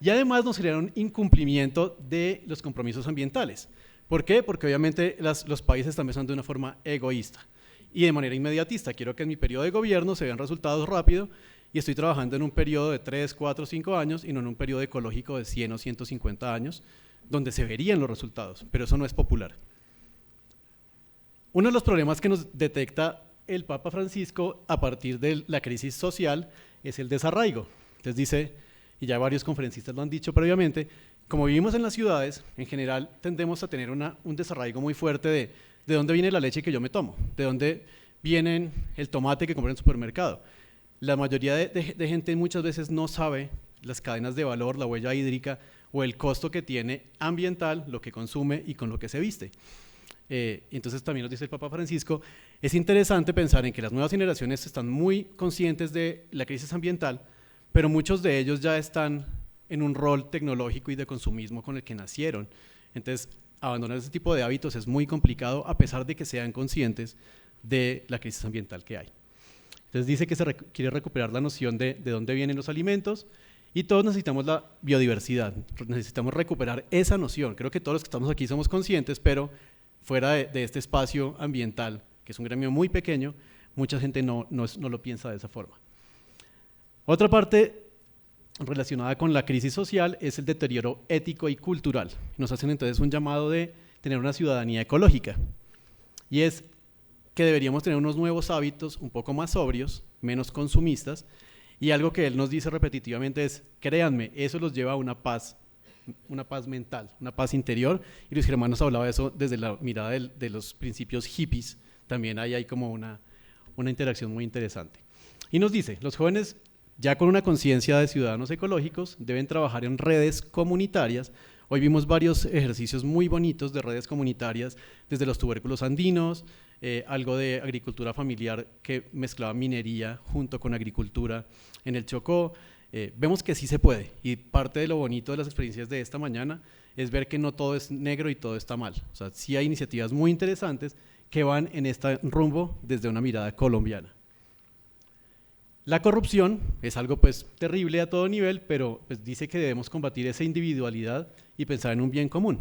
y además nos genera un incumplimiento de los compromisos ambientales. ¿Por qué? Porque obviamente los países están pensando de una forma egoísta y de manera inmediatista. Quiero que en mi periodo de gobierno se vean resultados rápido y estoy trabajando en un periodo de 3, 4, 5 años y no en un periodo ecológico de 100 o 150 años donde se verían los resultados, pero eso no es popular. Uno de los problemas que nos detecta el Papa Francisco a partir de la crisis social es el desarraigo. Entonces dice, y ya varios conferencistas lo han dicho previamente, como vivimos en las ciudades, en general tendemos a tener un desarraigo muy fuerte de dónde viene la leche que yo me tomo, de dónde viene el tomate que compré en el supermercado. La mayoría de gente muchas veces no sabe las cadenas de valor, la huella hídrica o el costo que tiene ambiental, lo que consume y con lo que se viste. Entonces también nos dice el Papa Francisco, es interesante pensar en que las nuevas generaciones están muy conscientes de la crisis ambiental, pero muchos de ellos ya están en un rol tecnológico y de consumismo con el que nacieron. Entonces, abandonar ese tipo de hábitos es muy complicado a pesar de que sean conscientes de la crisis ambiental que hay. Entonces dice que quiere recuperar la noción de dónde vienen los alimentos y todos necesitamos la biodiversidad, necesitamos recuperar esa noción. Creo que todos los que estamos aquí somos conscientes, pero fuera de este espacio ambiental, que es un gremio muy pequeño, mucha gente no lo piensa de esa forma. Otra parte relacionada con la crisis social es el deterioro ético y cultural. Nos hacen entonces un llamado de tener una ciudadanía ecológica, y es que deberíamos tener unos nuevos hábitos un poco más sobrios, menos consumistas, y algo que él nos dice repetitivamente es, créanme, eso los lleva a una paz mental, una paz interior, y Luis Germán nos hablaba de eso desde la mirada de los principios hippies, también hay como una interacción muy interesante. Y nos dice, los jóvenes ya con una conciencia de ciudadanos ecológicos deben trabajar en redes comunitarias. Hoy vimos varios ejercicios muy bonitos de redes comunitarias, desde los tubérculos andinos, algo de agricultura familiar que mezclaba minería junto con agricultura en el Chocó. Vemos que sí se puede, y parte de lo bonito de las experiencias de esta mañana es ver que no todo es negro y todo está mal. O sea, sí hay iniciativas muy interesantes que van en este rumbo desde una mirada colombiana. La corrupción es algo pues terrible a todo nivel, pero pues, dice que debemos combatir esa individualidad y pensar en un bien común.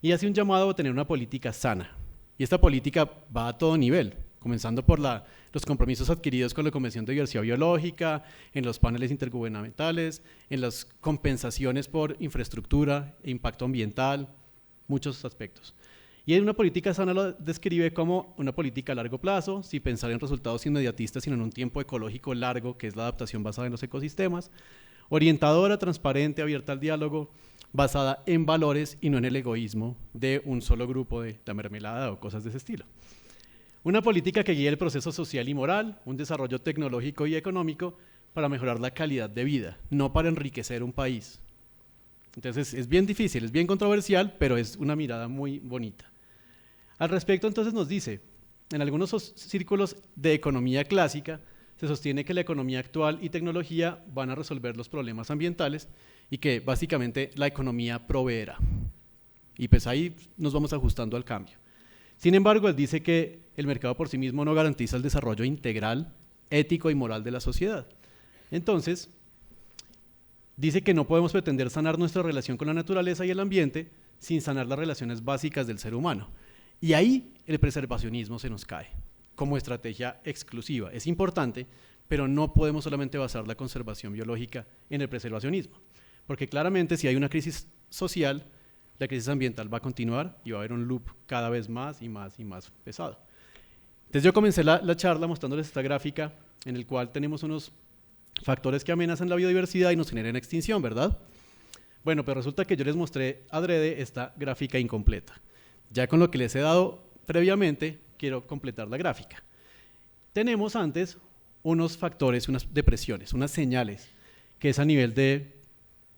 Y hace un llamado a tener una política sana. Y esta política va a todo nivel, comenzando por los compromisos adquiridos con la Convención de Diversidad Biológica, en los paneles intergubernamentales, en las compensaciones por infraestructura e impacto ambiental, muchos aspectos. Y una política sana lo describe como una política a largo plazo, sin pensar en resultados inmediatistas, sino en un tiempo ecológico largo, que es la adaptación basada en los ecosistemas, orientadora, transparente, abierta al diálogo, basada en valores y no en el egoísmo de un solo grupo de la mermelada o cosas de ese estilo. Una política que guíe el proceso social y moral, un desarrollo tecnológico y económico para mejorar la calidad de vida, no para enriquecer un país. Entonces es bien difícil, es bien controversial, pero es una mirada muy bonita. Al respecto, entonces nos dice, en algunos círculos de economía clásica, se sostiene que la economía actual y tecnología van a resolver los problemas ambientales y que básicamente la economía proveerá. Y pues ahí nos vamos ajustando al cambio. Sin embargo, él dice que el mercado por sí mismo no garantiza el desarrollo integral, ético y moral de la sociedad. Entonces, dice que no podemos pretender sanar nuestra relación con la naturaleza y el ambiente sin sanar las relaciones básicas del ser humano. Y ahí el preservacionismo se nos cae como estrategia exclusiva. Es importante, pero no podemos solamente basar la conservación biológica en el preservacionismo, porque claramente si hay una crisis social, la crisis ambiental va a continuar y va a haber un loop cada vez más y más y más pesado. Entonces yo comencé la charla mostrándoles esta gráfica en el cual tenemos unos factores que amenazan la biodiversidad y nos generan extinción, ¿verdad? Bueno, pero resulta que yo les mostré adrede esta gráfica incompleta. Ya con lo que les he dado previamente, quiero completar la gráfica. Tenemos antes unos factores, unas depresiones, unas señales, que es a nivel de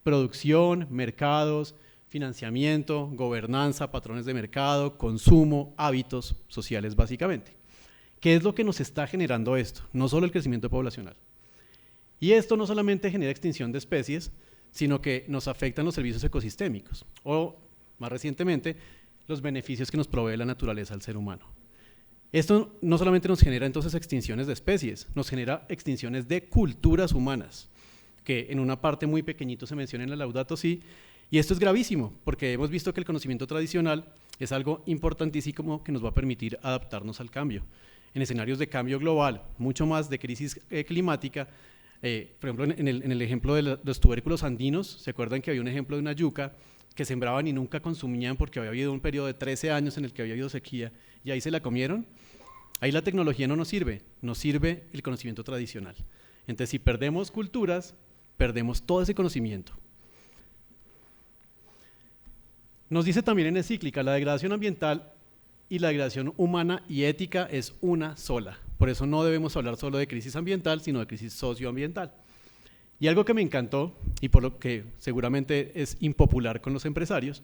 producción, mercados, financiamiento, gobernanza, patrones de mercado, consumo, hábitos sociales básicamente. ¿Qué es lo que nos está generando esto? No solo el crecimiento poblacional. Y esto no solamente genera extinción de especies, sino que nos afectan los servicios ecosistémicos o, más recientemente, los beneficios que nos provee la naturaleza al ser humano. Esto no solamente nos genera entonces extinciones de especies, nos genera extinciones de culturas humanas, que en una parte muy pequeñito se menciona en la Laudato Si, y esto es gravísimo, porque hemos visto que el conocimiento tradicional es algo importantísimo que nos va a permitir adaptarnos al cambio. En escenarios de cambio global, mucho más de crisis climática, por ejemplo, en el ejemplo de los tubérculos andinos, ¿se acuerdan que había un ejemplo de una yuca que sembraban y nunca consumían porque había habido un periodo de 13 años en el que había habido sequía y ahí se la comieron? Ahí la tecnología no nos sirve el conocimiento tradicional. Entonces, si perdemos culturas, perdemos todo ese conocimiento. Nos dice también en Encíclica, la degradación ambiental y la degradación humana y ética es una sola. Por eso no debemos hablar solo de crisis ambiental, sino de crisis socioambiental. Y algo que me encantó, y por lo que seguramente es impopular con los empresarios,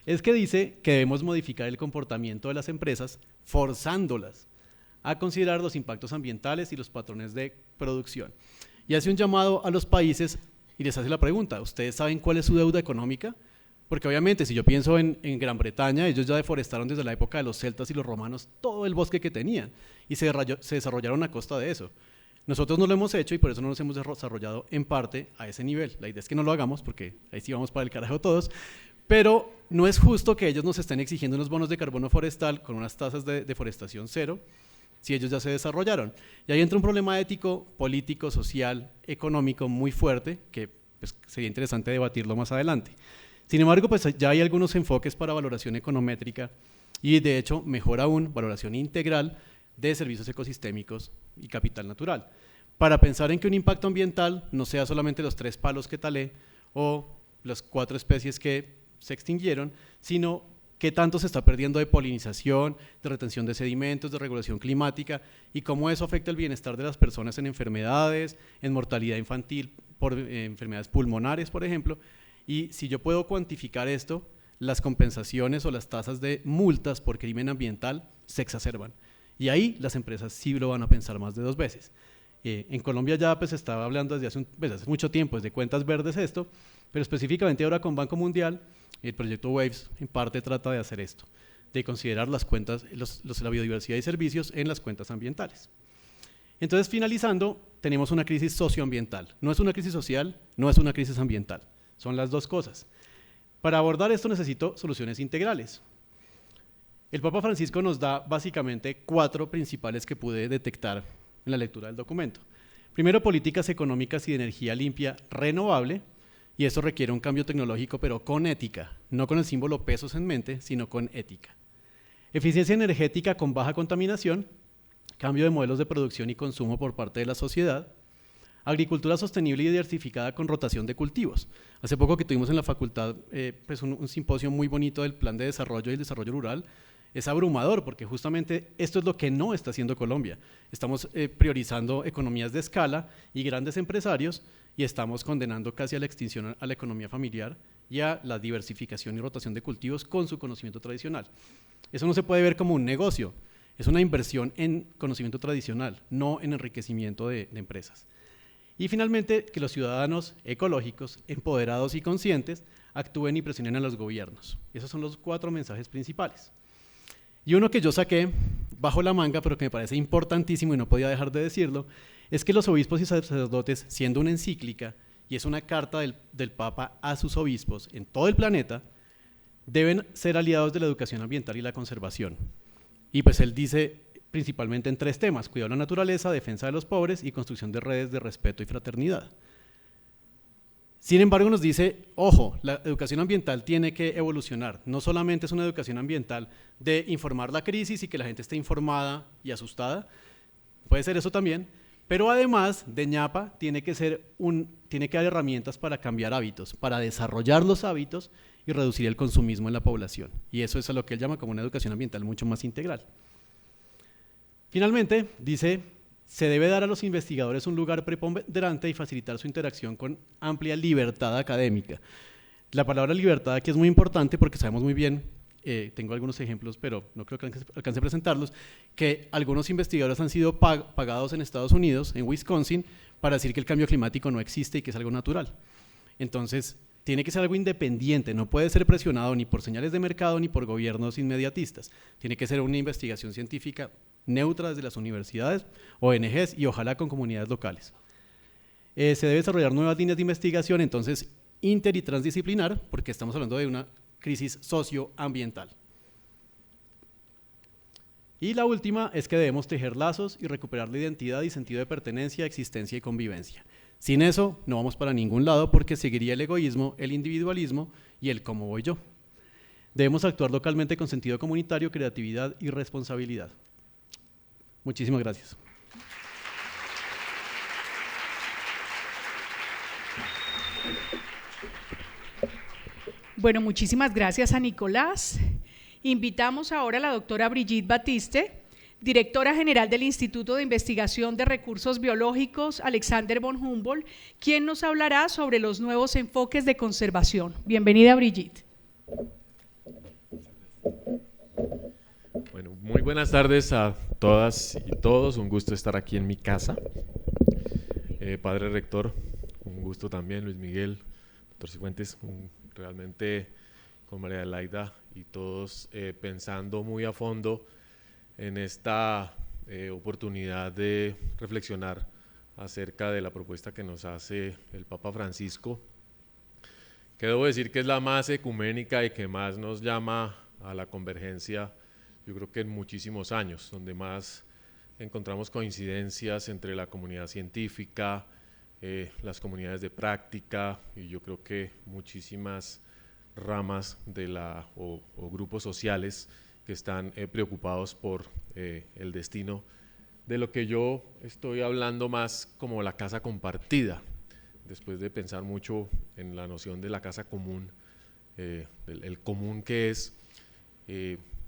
es que dice que debemos modificar el comportamiento de las empresas forzándolas a considerar los impactos ambientales y los patrones de producción. Y hace un llamado a los países y les hace la pregunta, ¿ustedes saben cuál es su deuda económica? Porque obviamente si yo pienso en Gran Bretaña, ellos ya deforestaron desde la época de los celtas y los romanos todo el bosque que tenían y se desarrollaron a costa de eso. Nosotros no lo hemos hecho y por eso no nos hemos desarrollado en parte a ese nivel. La idea es que no lo hagamos porque ahí sí vamos para el carajo todos, pero no es justo que ellos nos estén exigiendo unos bonos de carbono forestal con unas tasas de deforestación cero si ellos ya se desarrollaron. Y ahí entra un problema ético, político, social, económico muy fuerte que pues, sería interesante debatirlo más adelante. Sin embargo, pues ya hay algunos enfoques para valoración econométrica y de hecho, mejor aún, valoración integral de servicios ecosistémicos y capital natural, para pensar en que un impacto ambiental no sea solamente los 3 palos que talé o las 4 especies que se extinguieron, sino qué tanto se está perdiendo de polinización, de retención de sedimentos, de regulación climática y cómo eso afecta el bienestar de las personas en enfermedades, en mortalidad infantil por enfermedades pulmonares, por ejemplo. Y si yo puedo cuantificar esto, las compensaciones o las tasas de multas por crimen ambiental se exacerban. Y ahí las empresas sí lo van a pensar más de 2 veces. En Colombia ya pues, se estaba hablando desde hace mucho tiempo, desde cuentas verdes esto, pero específicamente ahora con Banco Mundial, el proyecto WAVES en parte trata de hacer esto, de considerar las cuentas, la biodiversidad y servicios en las cuentas ambientales. Entonces, finalizando, tenemos una crisis socioambiental. No es una crisis social, no es una crisis ambiental. Son las 2 cosas. Para abordar esto necesito soluciones integrales. El Papa Francisco nos da básicamente 4 principales que pude detectar en la lectura del documento. Primero, políticas económicas y de energía limpia renovable, y eso requiere un cambio tecnológico, pero con ética, no con el símbolo pesos en mente, sino con ética. Eficiencia energética con baja contaminación, cambio de modelos de producción y consumo por parte de la sociedad, agricultura sostenible y diversificada con rotación de cultivos. Hace poco que tuvimos en la facultad pues un simposio muy bonito del plan de desarrollo y el desarrollo rural. Es abrumador porque justamente esto es lo que no está haciendo Colombia. Estamos priorizando economías de escala y grandes empresarios y estamos condenando casi a la extinción a la economía familiar y a la diversificación y rotación de cultivos con su conocimiento tradicional. Eso no se puede ver como un negocio, es una inversión en conocimiento tradicional, no en enriquecimiento de empresas. Y finalmente, que los ciudadanos ecológicos, empoderados y conscientes, actúen y presionen a los gobiernos. Esos son los 4 mensajes principales. Y uno que yo saqué bajo la manga, pero que me parece importantísimo y no podía dejar de decirlo, es que los obispos y sacerdotes, siendo una encíclica, y es una carta del Papa a sus obispos en todo el planeta, deben ser aliados de la educación ambiental y la conservación. Y pues él dice principalmente en 3 temas: cuidado de la naturaleza, defensa de los pobres y construcción de redes de respeto y fraternidad. Sin embargo, nos dice, ojo, la educación ambiental tiene que evolucionar. No solamente es una educación ambiental de informar la crisis y que la gente esté informada y asustada, puede ser eso también, Pero además de ñapa tiene que dar herramientas para cambiar hábitos, para desarrollar los hábitos y reducir el consumismo en la población. Y eso es a lo que él llama como una educación ambiental mucho más integral. Finalmente, dice, se debe dar a los investigadores un lugar preponderante y facilitar su interacción con amplia libertad académica. La palabra libertad aquí es muy importante porque sabemos muy bien, tengo algunos ejemplos, pero no creo que alcance a presentarlos, que algunos investigadores han sido pagados en Estados Unidos, en Wisconsin, para decir que el cambio climático no existe y que es algo natural. Entonces, tiene que ser algo independiente, no puede ser presionado ni por señales de mercado ni por gobiernos inmediatistas. Tiene que ser una investigación científica neutra desde las universidades, ONGs y ojalá con comunidades locales. Se debe desarrollar nuevas líneas de investigación, entonces inter y transdisciplinar, porque estamos hablando de una crisis socioambiental. Y la última es que debemos tejer lazos y recuperar la identidad y sentido de pertenencia, existencia y convivencia. Sin eso no vamos para ningún lado porque seguiría el egoísmo, el individualismo y el cómo voy yo. Debemos actuar localmente con sentido comunitario, creatividad y responsabilidad. Muchísimas gracias. Bueno, muchísimas gracias a Nicolás. Invitamos ahora a la doctora Brigitte Batiste, directora general del Instituto de Investigación de Recursos Biológicos Alexander von Humboldt, quien nos hablará sobre los nuevos enfoques de conservación. Bienvenida, Brigitte. Bueno, muy buenas tardes a todas y todos, un gusto estar aquí en mi casa. Padre Rector, un gusto también, Luis Miguel, doctor Cifuentes, realmente con María Adelaida y todos pensando muy a fondo en esta oportunidad de reflexionar acerca de la propuesta que nos hace el Papa Francisco, que debo decir que es la más ecuménica y que más nos llama a la convergencia, yo creo que en muchísimos años, donde más encontramos coincidencias entre la comunidad científica, las comunidades de práctica y yo creo que muchísimas ramas de o grupos sociales que están preocupados por el destino de lo que yo estoy hablando más como la casa compartida, después de pensar mucho en la noción de la casa común, el común que es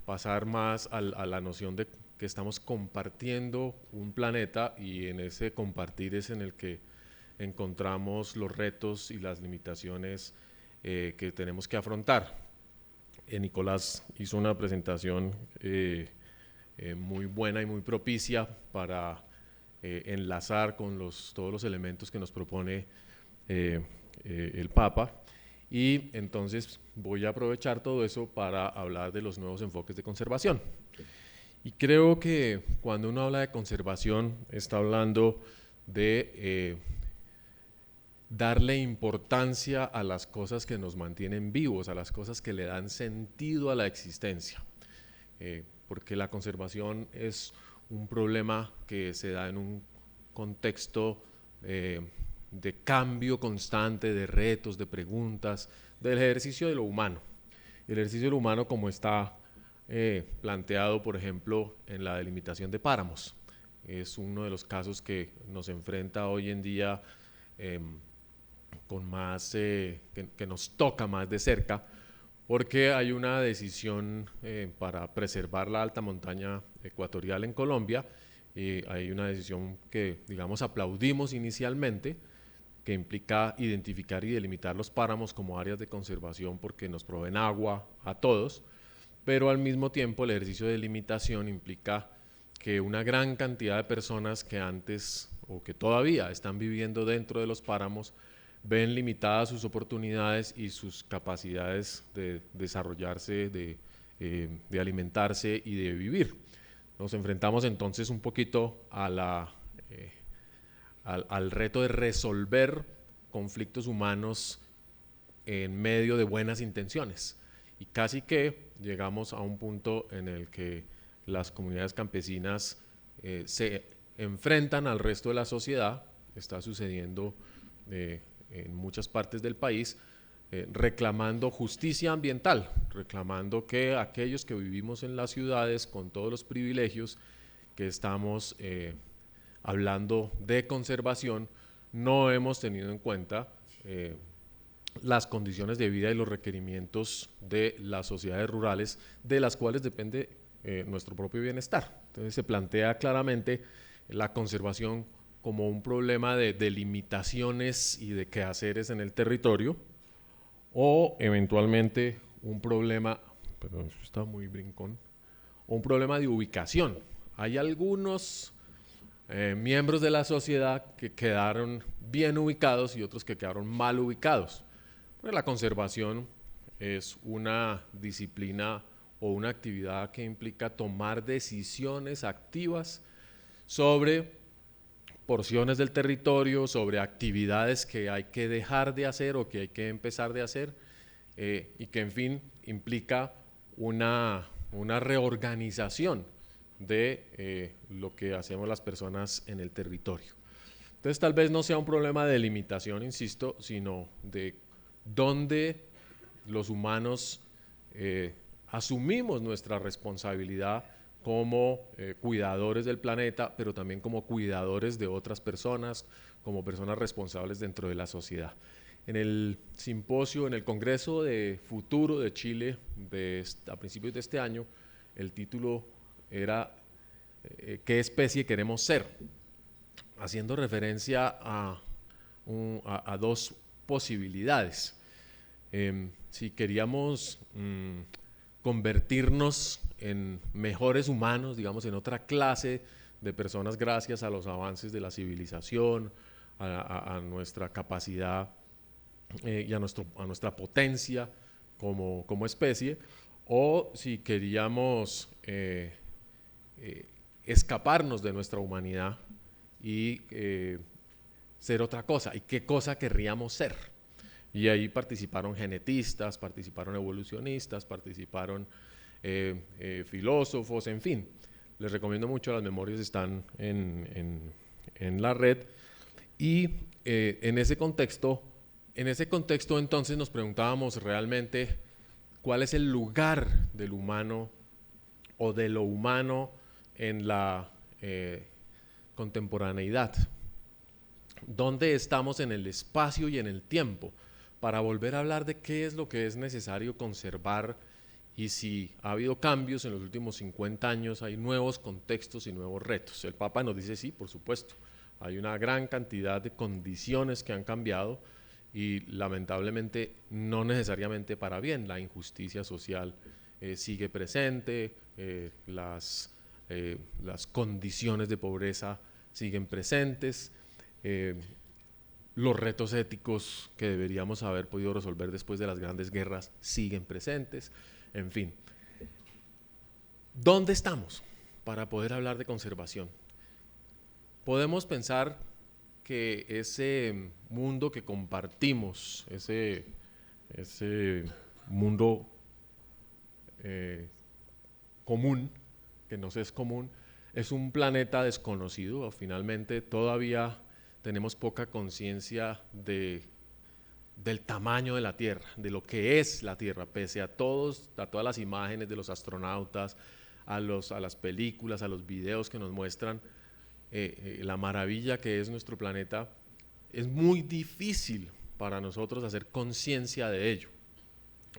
pasar más a la noción de que estamos compartiendo un planeta y en ese compartir es en el que encontramos los retos y las limitaciones que tenemos que afrontar. Nicolás hizo una presentación muy buena y muy propicia para enlazar con todos los elementos que nos propone el Papa y entonces voy a aprovechar todo eso para hablar de los nuevos enfoques de conservación. Y creo que cuando uno habla de conservación está hablando de darle importancia a las cosas que nos mantienen vivos, a las cosas que le dan sentido a la existencia, porque la conservación es un problema que se da en un contexto de cambio constante, de retos, de preguntas, del ejercicio de lo humano. El ejercicio de lo humano como está planteado, por ejemplo, en la delimitación de páramos. Es uno de los casos que nos enfrenta hoy en día con más, que nos toca más de cerca, porque hay una decisión para preservar la alta montaña ecuatorial en Colombia, hay una decisión que, digamos, aplaudimos inicialmente, que implica identificar y delimitar los páramos como áreas de conservación porque nos proveen agua a todos, pero al mismo tiempo el ejercicio de delimitación implica que una gran cantidad de personas que antes o que todavía están viviendo dentro de los páramos ven limitadas sus oportunidades y sus capacidades de desarrollarse, de alimentarse y de vivir. Nos enfrentamos entonces un poquito a al reto de resolver conflictos humanos en medio de buenas intenciones. Y casi que llegamos a un punto en el que las comunidades campesinas se enfrentan al resto de la sociedad, está sucediendo en muchas partes del país, reclamando justicia ambiental, reclamando que aquellos que vivimos en las ciudades con todos los privilegios que estamos hablando de conservación, no hemos tenido en cuenta las condiciones de vida y los requerimientos de las sociedades rurales, de las cuales depende nuestro propio bienestar. Entonces se plantea claramente la conservación como un problema de limitaciones y de quehaceres en el territorio, o eventualmente un problema, perdón, eso está muy brincón, o un problema de ubicación. Hay algunos miembros de la sociedad que quedaron bien ubicados y otros que quedaron mal ubicados. Pero la conservación es una disciplina o una actividad que implica tomar decisiones activas sobre porciones del territorio, sobre actividades que hay que dejar de hacer o que hay que empezar de hacer, y que en fin implica una reorganización de lo que hacemos las personas en el territorio. Entonces tal vez no sea un problema de limitación, insisto, sino de dónde los humanos asumimos nuestra responsabilidad como cuidadores del planeta, pero también como cuidadores de otras personas, como personas responsables dentro de la sociedad. En el simposio, en el Congreso de Futuro de Chile a principios de este año, el título era ¿qué especie queremos ser?, haciendo referencia a dos posibilidades. Si queríamos convertirnos en mejores humanos, digamos, en otra clase de personas gracias a los avances de la civilización, a nuestra capacidad y a nuestra potencia como especie, o si queríamos escaparnos de nuestra humanidad y ser otra cosa, y qué cosa querríamos ser. Y ahí participaron genetistas, participaron evolucionistas, participaron filósofos, en fin. Les recomiendo mucho, las memorias están en la red. Y en ese contexto entonces nos preguntábamos realmente cuál es el lugar del humano o de lo humano en la contemporaneidad. ¿Dónde estamos en el espacio y en el tiempo? Para volver a hablar de qué es lo que es necesario conservar, y si ha habido cambios en los últimos 50 años, hay nuevos contextos y nuevos retos. El Papa nos dice sí, por supuesto, hay una gran cantidad de condiciones que han cambiado y lamentablemente no necesariamente para bien. La injusticia social sigue presente, las condiciones de pobreza siguen presentes, los retos éticos que deberíamos haber podido resolver después de las grandes guerras siguen presentes, en fin. ¿Dónde estamos para poder hablar de conservación? Podemos pensar que ese mundo que compartimos, ese mundo común, que nos es común, es un planeta desconocido. Finalmente todavía tenemos poca conciencia del tamaño de la Tierra, de lo que es la Tierra, pese a todas las imágenes de los astronautas, a las películas, a los videos que nos muestran la maravilla que es nuestro planeta. Es muy difícil para nosotros hacer conciencia de ello.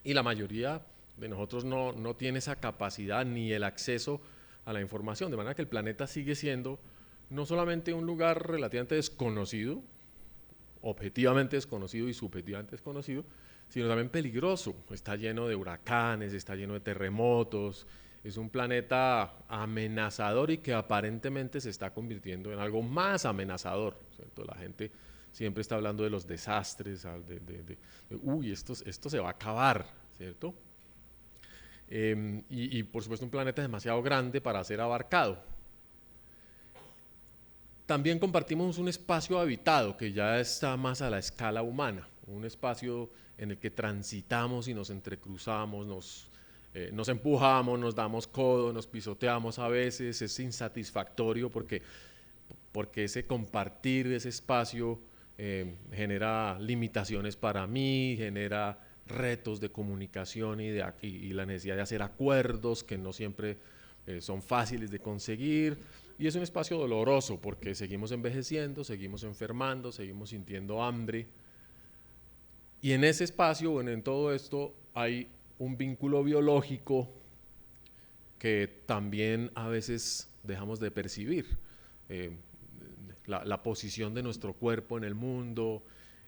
Y la mayoría de nosotros no tiene esa capacidad ni el acceso a la información, de manera que el planeta sigue siendo no solamente un lugar relativamente desconocido, objetivamente desconocido y subjetivamente desconocido, sino también peligroso. Está lleno de huracanes, está lleno de terremotos, es un planeta amenazador y que aparentemente se está convirtiendo en algo más amenazador, ¿cierto? La gente siempre está hablando de los desastres, uy, esto se va a acabar, ¿cierto? Y por supuesto un planeta demasiado grande para ser abarcado. También compartimos un espacio habitado que ya está más a la escala humana, un espacio en el que transitamos y nos entrecruzamos, nos empujamos, nos damos codo, nos pisoteamos a veces. Es insatisfactorio porque ese compartir ese espacio genera limitaciones para mí, genera retos de comunicación y la necesidad de hacer acuerdos que no siempre son fáciles de conseguir, y es un espacio doloroso porque seguimos envejeciendo, seguimos enfermando, seguimos sintiendo hambre, y en ese espacio, bueno, en todo esto hay un vínculo biológico que también a veces dejamos de percibir. La posición de nuestro cuerpo en el mundo,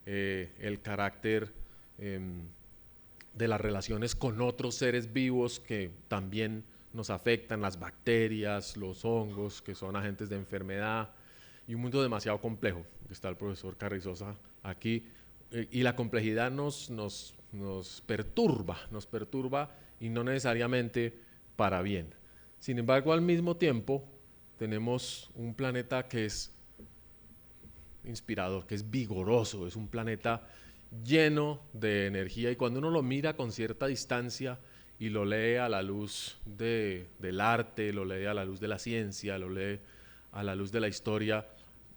el carácter de las relaciones con otros seres vivos que también nos afectan, las bacterias, los hongos, que son agentes de enfermedad, y un mundo demasiado complejo. Está el profesor Carrizosa aquí, y la complejidad nos perturba y no necesariamente para bien. Sin embargo, al mismo tiempo, tenemos un planeta que es inspirador, que es vigoroso, es un planeta lleno de energía, y cuando uno lo mira con cierta distancia y lo lee a la luz del arte, lo lee a la luz de la ciencia, lo lee a la luz de la historia,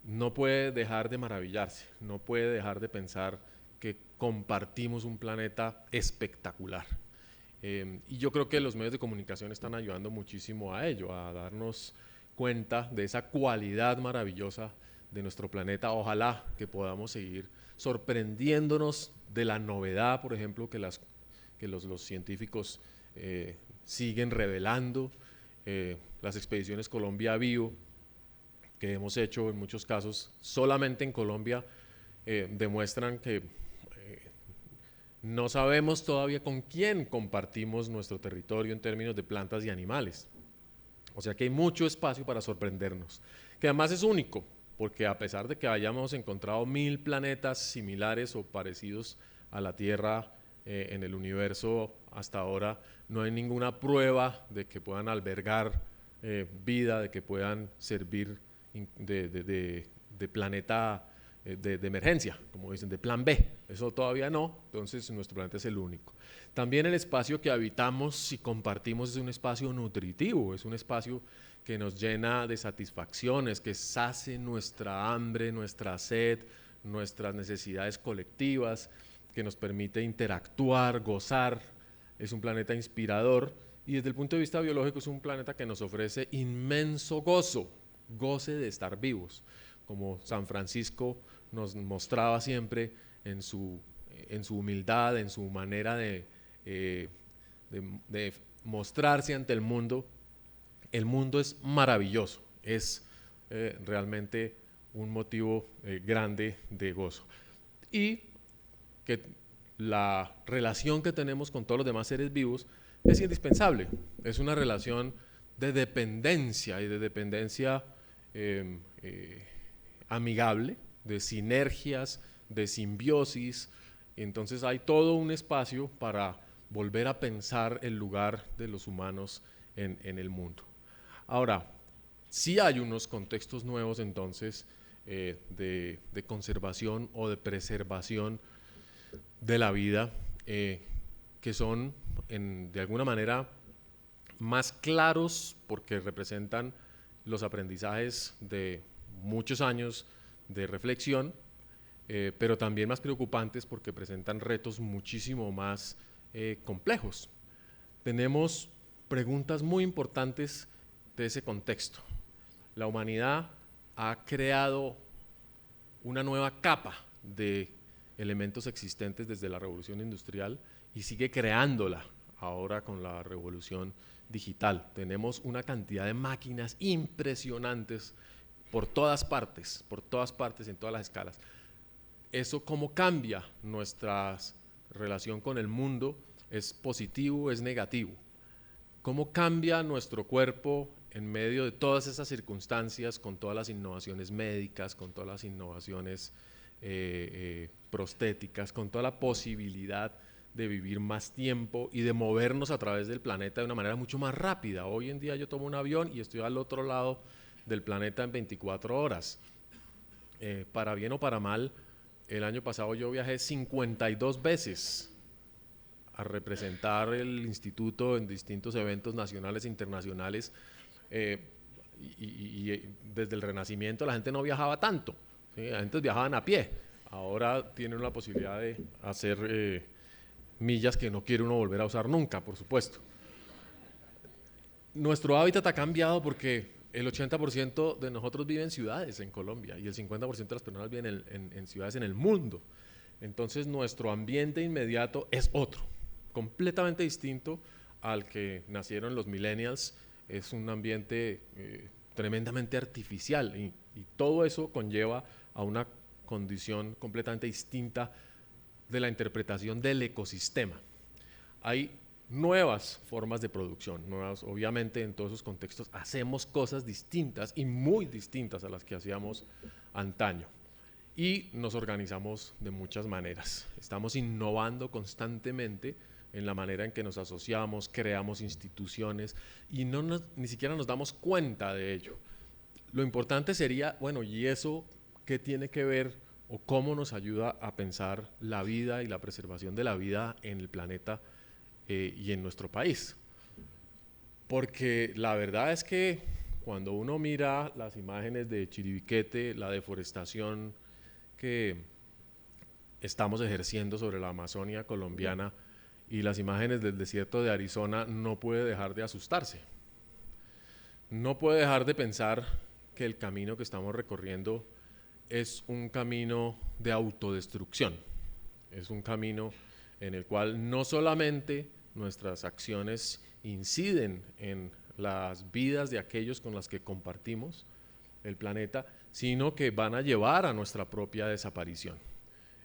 no puede dejar de maravillarse, no puede dejar de pensar que compartimos un planeta espectacular. Y yo creo que los medios de comunicación están ayudando muchísimo a ello, a darnos cuenta de esa cualidad maravillosa de nuestro planeta. Ojalá que podamos seguir sorprendiéndonos de la novedad, por ejemplo, que los científicos siguen revelando. Las expediciones Colombia Bio que hemos hecho en muchos casos solamente en Colombia demuestran que no sabemos todavía con quién compartimos nuestro territorio en términos de plantas y animales. O sea que hay mucho espacio para sorprendernos, que además es único, porque a pesar de que hayamos encontrado 1000 planetas similares o parecidos a la Tierra en el universo hasta ahora, no hay ninguna prueba de que puedan albergar vida, de que puedan servir de planeta de emergencia, como dicen, de plan B. Eso todavía no, entonces nuestro planeta es el único. También el espacio que habitamos y compartimos es un espacio nutritivo, es un espacio que nos llena de satisfacciones, que sacie nuestra hambre, nuestra sed, nuestras necesidades colectivas, que nos permite interactuar, gozar. Es un planeta inspirador, y desde el punto de vista biológico es un planeta que nos ofrece inmenso goce de estar vivos, como San Francisco nos mostraba siempre en su humildad, en su manera de mostrarse ante el mundo. El mundo es maravilloso, es realmente un motivo grande de gozo. Y que la relación que tenemos con todos los demás seres vivos es indispensable, es una relación de dependencia, y de dependencia amigable, de sinergias, de simbiosis. Entonces hay todo un espacio para volver a pensar el lugar de los humanos en el mundo. Ahora, sí hay unos contextos nuevos entonces de conservación o de preservación de la vida que son de alguna manera más claros, porque representan los aprendizajes de muchos años de reflexión, pero también más preocupantes porque presentan retos muchísimo más complejos. Tenemos preguntas muy importantes de ese contexto. La humanidad ha creado una nueva capa de elementos existentes desde la revolución industrial y sigue creándola ahora con la revolución digital. Tenemos una cantidad de máquinas impresionantes por todas partes, en todas las escalas. Eso cómo cambia nuestra relación con el mundo, es positivo, es negativo. Cómo cambia nuestro cuerpo en medio de todas esas circunstancias, con todas las innovaciones médicas, con todas las innovaciones prostéticas, con toda la posibilidad de vivir más tiempo y de movernos a través del planeta de una manera mucho más rápida. Hoy en día yo tomo un avión y estoy al otro lado del planeta en 24 horas. Para bien o para mal, el año pasado yo viajé 52 veces a representar el instituto en distintos eventos nacionales e internacionales, y desde el Renacimiento la gente no viajaba tanto, ¿sí? La gente viajaban a pie, ahora tienen la posibilidad de hacer millas que no quiere uno volver a usar nunca, por supuesto. nuestro hábitat ha cambiado porque el 80% de nosotros vive en ciudades en Colombia y el 50% de las personas viven en ciudades en el mundo. Entonces nuestro ambiente inmediato es otro, completamente distinto al que nacieron los millennials. Es un ambiente tremendamente artificial y todo eso conlleva a una condición completamente distinta de la interpretación del ecosistema. Hay nuevas formas de producción, nuevas, obviamente en todos esos contextos hacemos cosas distintas y muy distintas a las que hacíamos antaño y nos organizamos de muchas maneras. Estamos innovando constantemente en la manera en que nos asociamos, creamos instituciones y ni siquiera nos damos cuenta de ello. Lo importante sería, bueno, ¿y eso qué tiene que ver o cómo nos ayuda a pensar la vida y la preservación de la vida en el planeta y en nuestro país? Porque la verdad es que cuando uno mira las imágenes de Chiribiquete, la deforestación que estamos ejerciendo sobre la Amazonia colombiana y las imágenes del desierto de Arizona, no puede dejar de asustarse. No puede dejar de pensar que el camino que estamos recorriendo es un camino de autodestrucción. Es un camino en el cual no solamente nuestras acciones inciden en las vidas de aquellos con los que compartimos el planeta, sino que van a llevar a nuestra propia desaparición.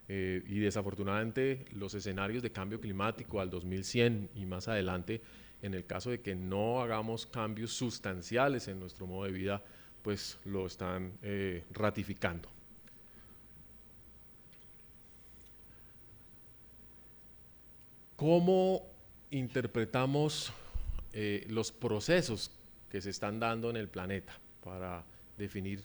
Y desafortunadamente los escenarios de cambio climático al 2100 y más adelante, en el caso de que no hagamos cambios sustanciales en nuestro modo de vida, pues lo están ratificando. ¿Cómo interpretamos los procesos que se están dando en el planeta para definir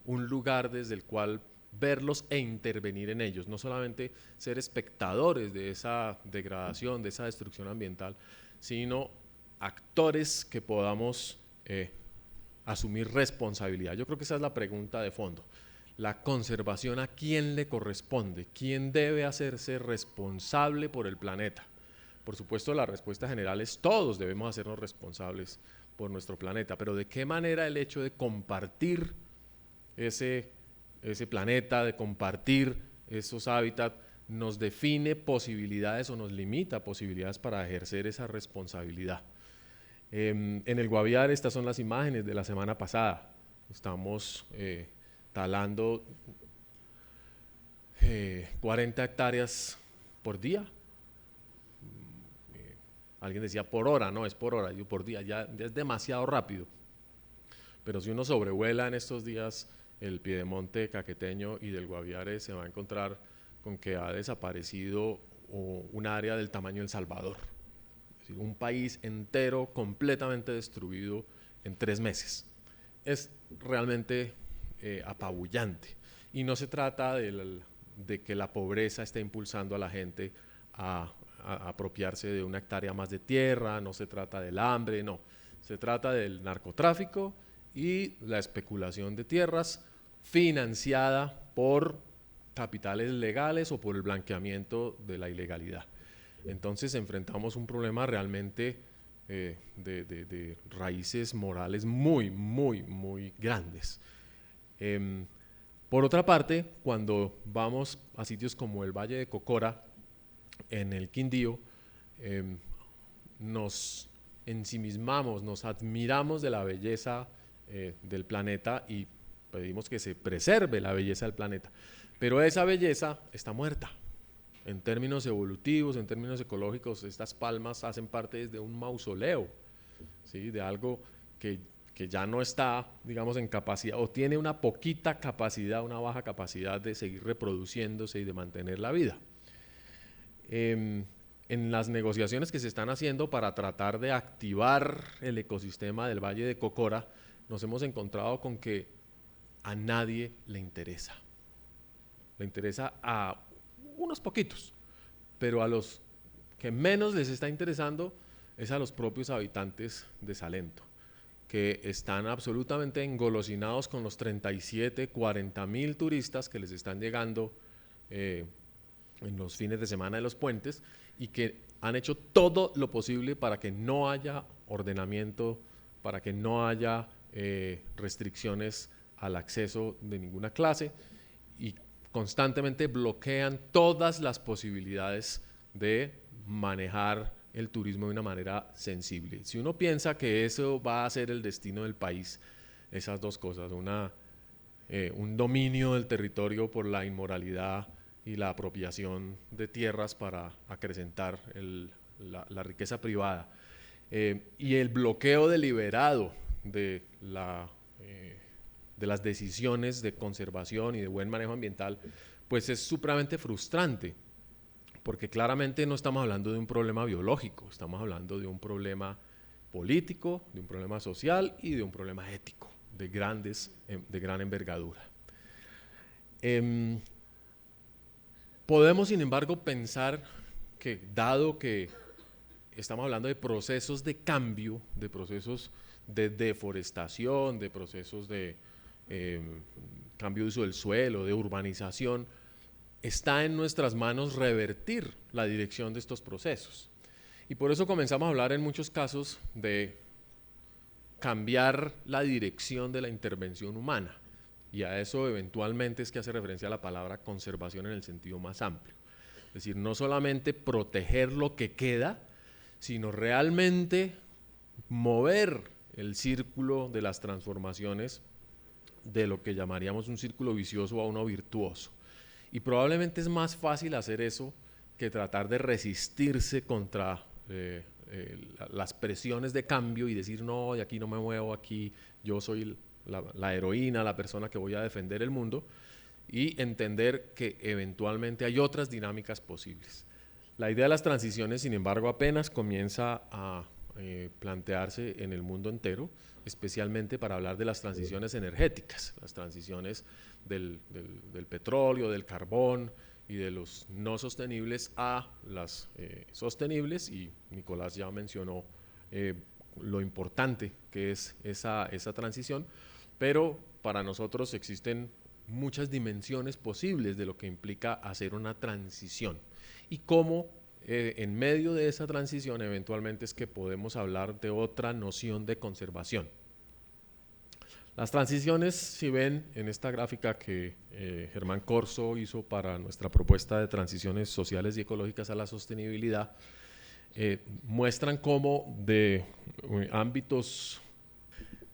un lugar desde el cual verlos e intervenir en ellos? No solamente ser espectadores de esa degradación, de esa destrucción ambiental, sino actores que podamos asumir responsabilidad. Yo creo que esa es la pregunta de fondo. La conservación, ¿a quién le corresponde? ¿Quién debe hacerse responsable por el planeta? Por supuesto, la respuesta general es todos debemos hacernos responsables por nuestro planeta, pero ¿de qué manera el hecho de compartir ese planeta, de compartir esos hábitats, nos define posibilidades o nos limita posibilidades para ejercer esa responsabilidad? En el Guaviare, estas son las imágenes de la semana pasada. Estamos talando 40 hectáreas por día. Alguien decía por hora, no, es por hora, yo por día, ya es demasiado rápido. Pero si uno sobrevuela en estos días el piedemonte caqueteño y del Guaviare, se va a encontrar con que ha desaparecido un área del tamaño de El Salvador. Es decir, un país entero completamente destruido en 3 meses. Es realmente apabullante. Y no se trata de que la pobreza esté impulsando a la gente a apropiarse de una hectárea más de tierra, no se trata del hambre, no. Se trata del narcotráfico y la especulación de tierras financiada por capitales legales o por el blanqueamiento de la ilegalidad. Entonces enfrentamos un problema realmente de raíces morales muy, muy, muy grandes. Por otra parte, cuando vamos a sitios como el Valle de Cocora, en el Quindío, nos ensimismamos, nos admiramos de la belleza del planeta y pedimos que se preserve la belleza del planeta. Pero esa belleza está muerta. En términos evolutivos, en términos ecológicos, estas palmas hacen parte de un mausoleo, ¿sí? De algo que ya no está, digamos, en capacidad, o tiene una poquita capacidad, una baja capacidad de seguir reproduciéndose y de mantener la vida. En las negociaciones que se están haciendo para tratar de activar el ecosistema del Valle de Cocora, nos hemos encontrado con que a nadie le interesa. Le interesa a unos poquitos, pero a los que menos les está interesando es a los propios habitantes de Salento, que están absolutamente engolosinados con los 37, 40 mil turistas que les están llegando en los fines de semana de los puentes y que han hecho todo lo posible para que no haya ordenamiento para que no haya restricciones al acceso de ninguna clase y constantemente bloquean todas las posibilidades de manejar el turismo de una manera sensible. Si uno piensa que eso va a ser el destino del país, esas dos cosas, un dominio del territorio por la inmoralidad y la apropiación de tierras para acrecentar la riqueza privada, y el bloqueo deliberado de las decisiones de conservación y de buen manejo ambiental, pues es supremamente frustrante, porque claramente no estamos hablando de un problema biológico, estamos hablando de un problema político, de un problema social y de un problema ético de gran envergadura. Podemos, sin embargo, pensar que, dado que estamos hablando de procesos de cambio, de procesos de deforestación, de procesos de cambio de uso del suelo, de urbanización, está en nuestras manos revertir la dirección de estos procesos. Y por eso comenzamos a hablar en muchos casos de cambiar la dirección de la intervención humana. Y a eso eventualmente es que hace referencia a la palabra conservación en el sentido más amplio. Es decir, no solamente proteger lo que queda, sino realmente mover el círculo de las transformaciones de lo que llamaríamos un círculo vicioso a uno virtuoso. Y probablemente es más fácil hacer eso que tratar de resistirse contra las presiones de cambio y decir, no, de aquí no me muevo, aquí yo soy la heroína, la persona que voy a defender el mundo, y entender que eventualmente hay otras dinámicas posibles. La idea de las transiciones, sin embargo, apenas comienza a plantearse en el mundo entero, especialmente para hablar de las transiciones energéticas, las transiciones del petróleo, del carbón y de los no sostenibles a las sostenibles, y Nicolás ya mencionó lo importante que es esa transición, pero para nosotros existen muchas dimensiones posibles de lo que implica hacer una transición y cómo en medio de esa transición eventualmente es que podemos hablar de otra noción de conservación. Las transiciones, si ven en esta gráfica que Germán Corso hizo para nuestra propuesta de transiciones sociales y ecológicas a la sostenibilidad, muestran cómo de ámbitos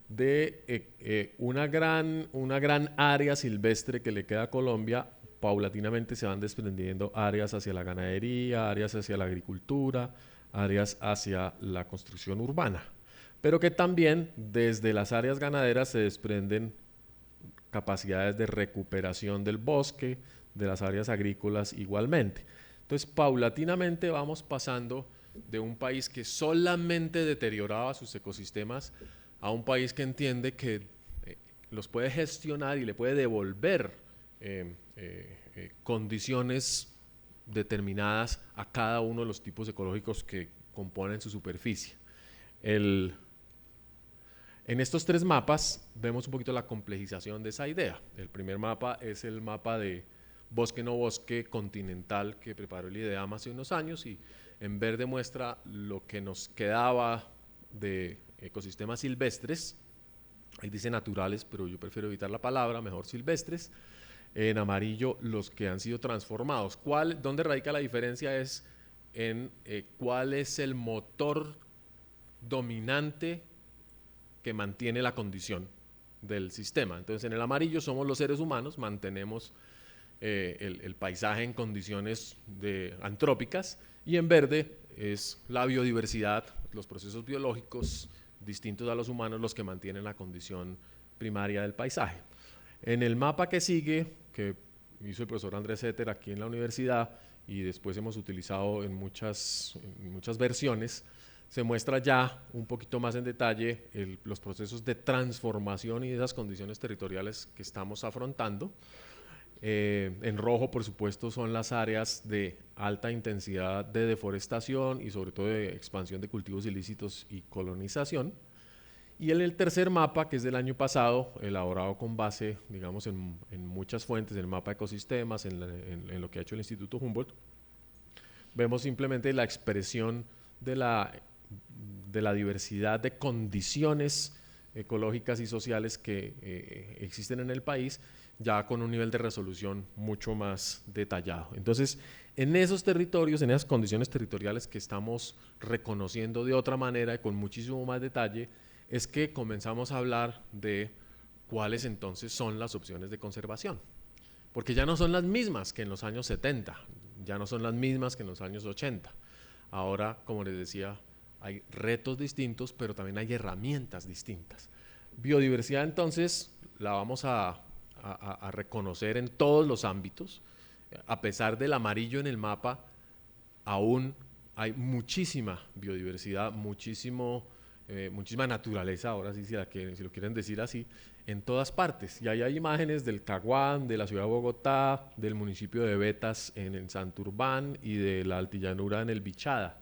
de una gran área silvestre que le queda a Colombia, paulatinamente se van desprendiendo áreas hacia la ganadería, áreas hacia la agricultura, áreas hacia la construcción urbana, pero que también desde las áreas ganaderas se desprenden capacidades de recuperación del bosque, de las áreas agrícolas igualmente. Entonces, paulatinamente vamos pasando de un país que solamente deterioraba sus ecosistemas a un país que entiende que los puede gestionar y le puede devolver condiciones determinadas a cada uno de los tipos ecológicos que componen su superficie. En estos tres mapas vemos un poquito la complejización de esa idea. El primer mapa es el mapa de bosque no bosque continental que preparó el IDEAM hace unos años, y en verde muestra lo que nos quedaba de ecosistemas silvestres. Ahí dice naturales, pero yo prefiero evitar la palabra, mejor silvestres. En amarillo los que han sido transformados. ¿Dónde radica la diferencia? Es en cuál es el motor dominante que mantiene la condición del sistema. Entonces, en el amarillo somos los seres humanos, mantenemos el paisaje en condiciones antrópicas, y en verde es la biodiversidad, los procesos biológicos distintos a los humanos los que mantienen la condición primaria del paisaje. En el mapa que sigue, que hizo el profesor Andrés Etter aquí en la universidad y después hemos utilizado en muchas versiones, se muestra ya un poquito más en detalle los procesos de transformación y de esas condiciones territoriales que estamos afrontando. En rojo, por supuesto, son las áreas de alta intensidad de deforestación y sobre todo de expansión de cultivos ilícitos y colonización. Y en el tercer mapa, que es del año pasado, elaborado con base, digamos, en muchas fuentes, en el mapa de ecosistemas, en lo que ha hecho el Instituto Humboldt, vemos simplemente la expresión de de la diversidad de condiciones ecológicas y sociales que existen en el país, ya con un nivel de resolución mucho más detallado. Entonces, en esos territorios, en esas condiciones territoriales que estamos reconociendo de otra manera y con muchísimo más detalle, es que comenzamos a hablar de cuáles entonces son las opciones de conservación. Porque ya no son las mismas que en los años 70, ya no son las mismas que en los años 80. Ahora, como les decía, hay retos distintos, pero también hay herramientas distintas. Biodiversidad, entonces, la vamos a reconocer en todos los ámbitos. A pesar del amarillo en el mapa, aún hay muchísima biodiversidad, muchísima naturaleza, ahora sí, si lo quieren decir así, en todas partes. Y ahí hay imágenes del Caguán, de la ciudad de Bogotá, del municipio de Betas en el Santurbán y de la Altillanura en el Bichada.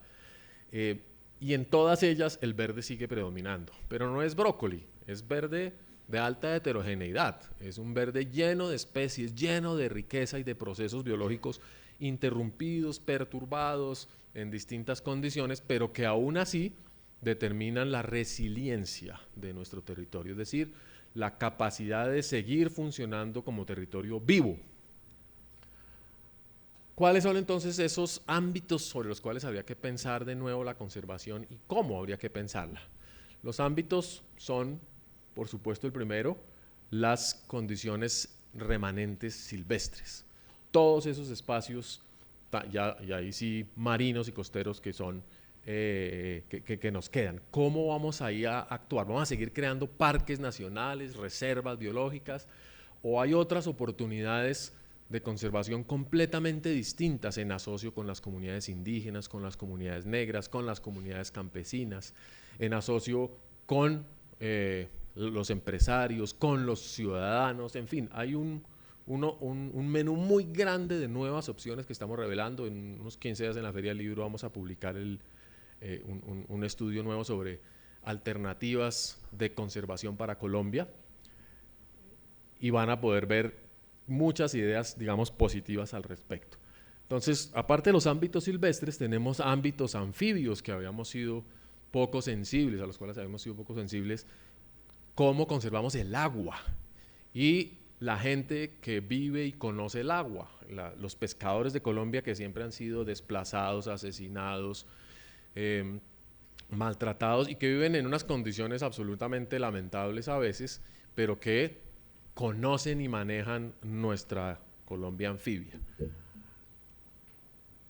Y en todas ellas el verde sigue predominando, pero no es brócoli, es verde de alta heterogeneidad, es un verde lleno de especies, lleno de riqueza y de procesos biológicos interrumpidos, perturbados en distintas condiciones, pero que aún así determinan la resiliencia de nuestro territorio, es decir, la capacidad de seguir funcionando como territorio vivo. ¿Cuáles son entonces esos ámbitos sobre los cuales habría que pensar de nuevo la conservación y cómo habría que pensarla? Los ámbitos son, por supuesto, el primero, las condiciones remanentes silvestres. Todos esos espacios, y ahí sí marinos y costeros que son, que nos quedan. ¿Cómo vamos ahí a actuar? ¿Vamos a seguir creando parques nacionales, reservas biológicas? ¿O hay otras oportunidades de conservación completamente distintas en asocio con las comunidades indígenas, con las comunidades negras, con las comunidades campesinas, en asocio con los empresarios, con los ciudadanos? En fin, hay un menú muy grande de nuevas opciones que estamos revelando. En unos 15 días en la Feria del Libro vamos a publicar un estudio nuevo sobre alternativas de conservación para Colombia y van a poder ver muchas ideas, digamos, positivas al respecto. Entonces, aparte de los ámbitos silvestres, tenemos ámbitos anfibios que habíamos sido poco sensibles, a los cuales habíamos sido poco sensibles. ¿Cómo conservamos el agua? Y la gente que vive y conoce el agua, los pescadores de Colombia que siempre han sido desplazados, asesinados, maltratados y que viven en unas condiciones absolutamente lamentables a veces, pero que conocen y manejan nuestra Colombia anfibia.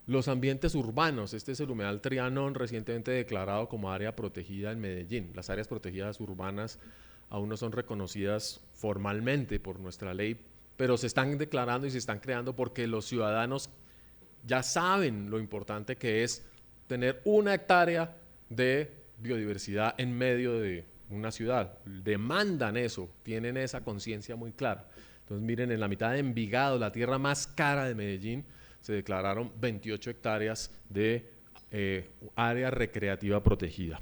Los ambientes urbanos, este es el humedal Trianón, recientemente declarado como área protegida en Medellín. Las áreas protegidas urbanas aún no son reconocidas formalmente por nuestra ley, pero se están declarando y se están creando porque los ciudadanos ya saben lo importante que es tener 1 hectárea de biodiversidad en medio de una ciudad. Demandan eso, tienen esa conciencia muy clara. Entonces miren, en la mitad de Envigado, la tierra más cara de Medellín, se declararon 28 hectáreas de área recreativa protegida.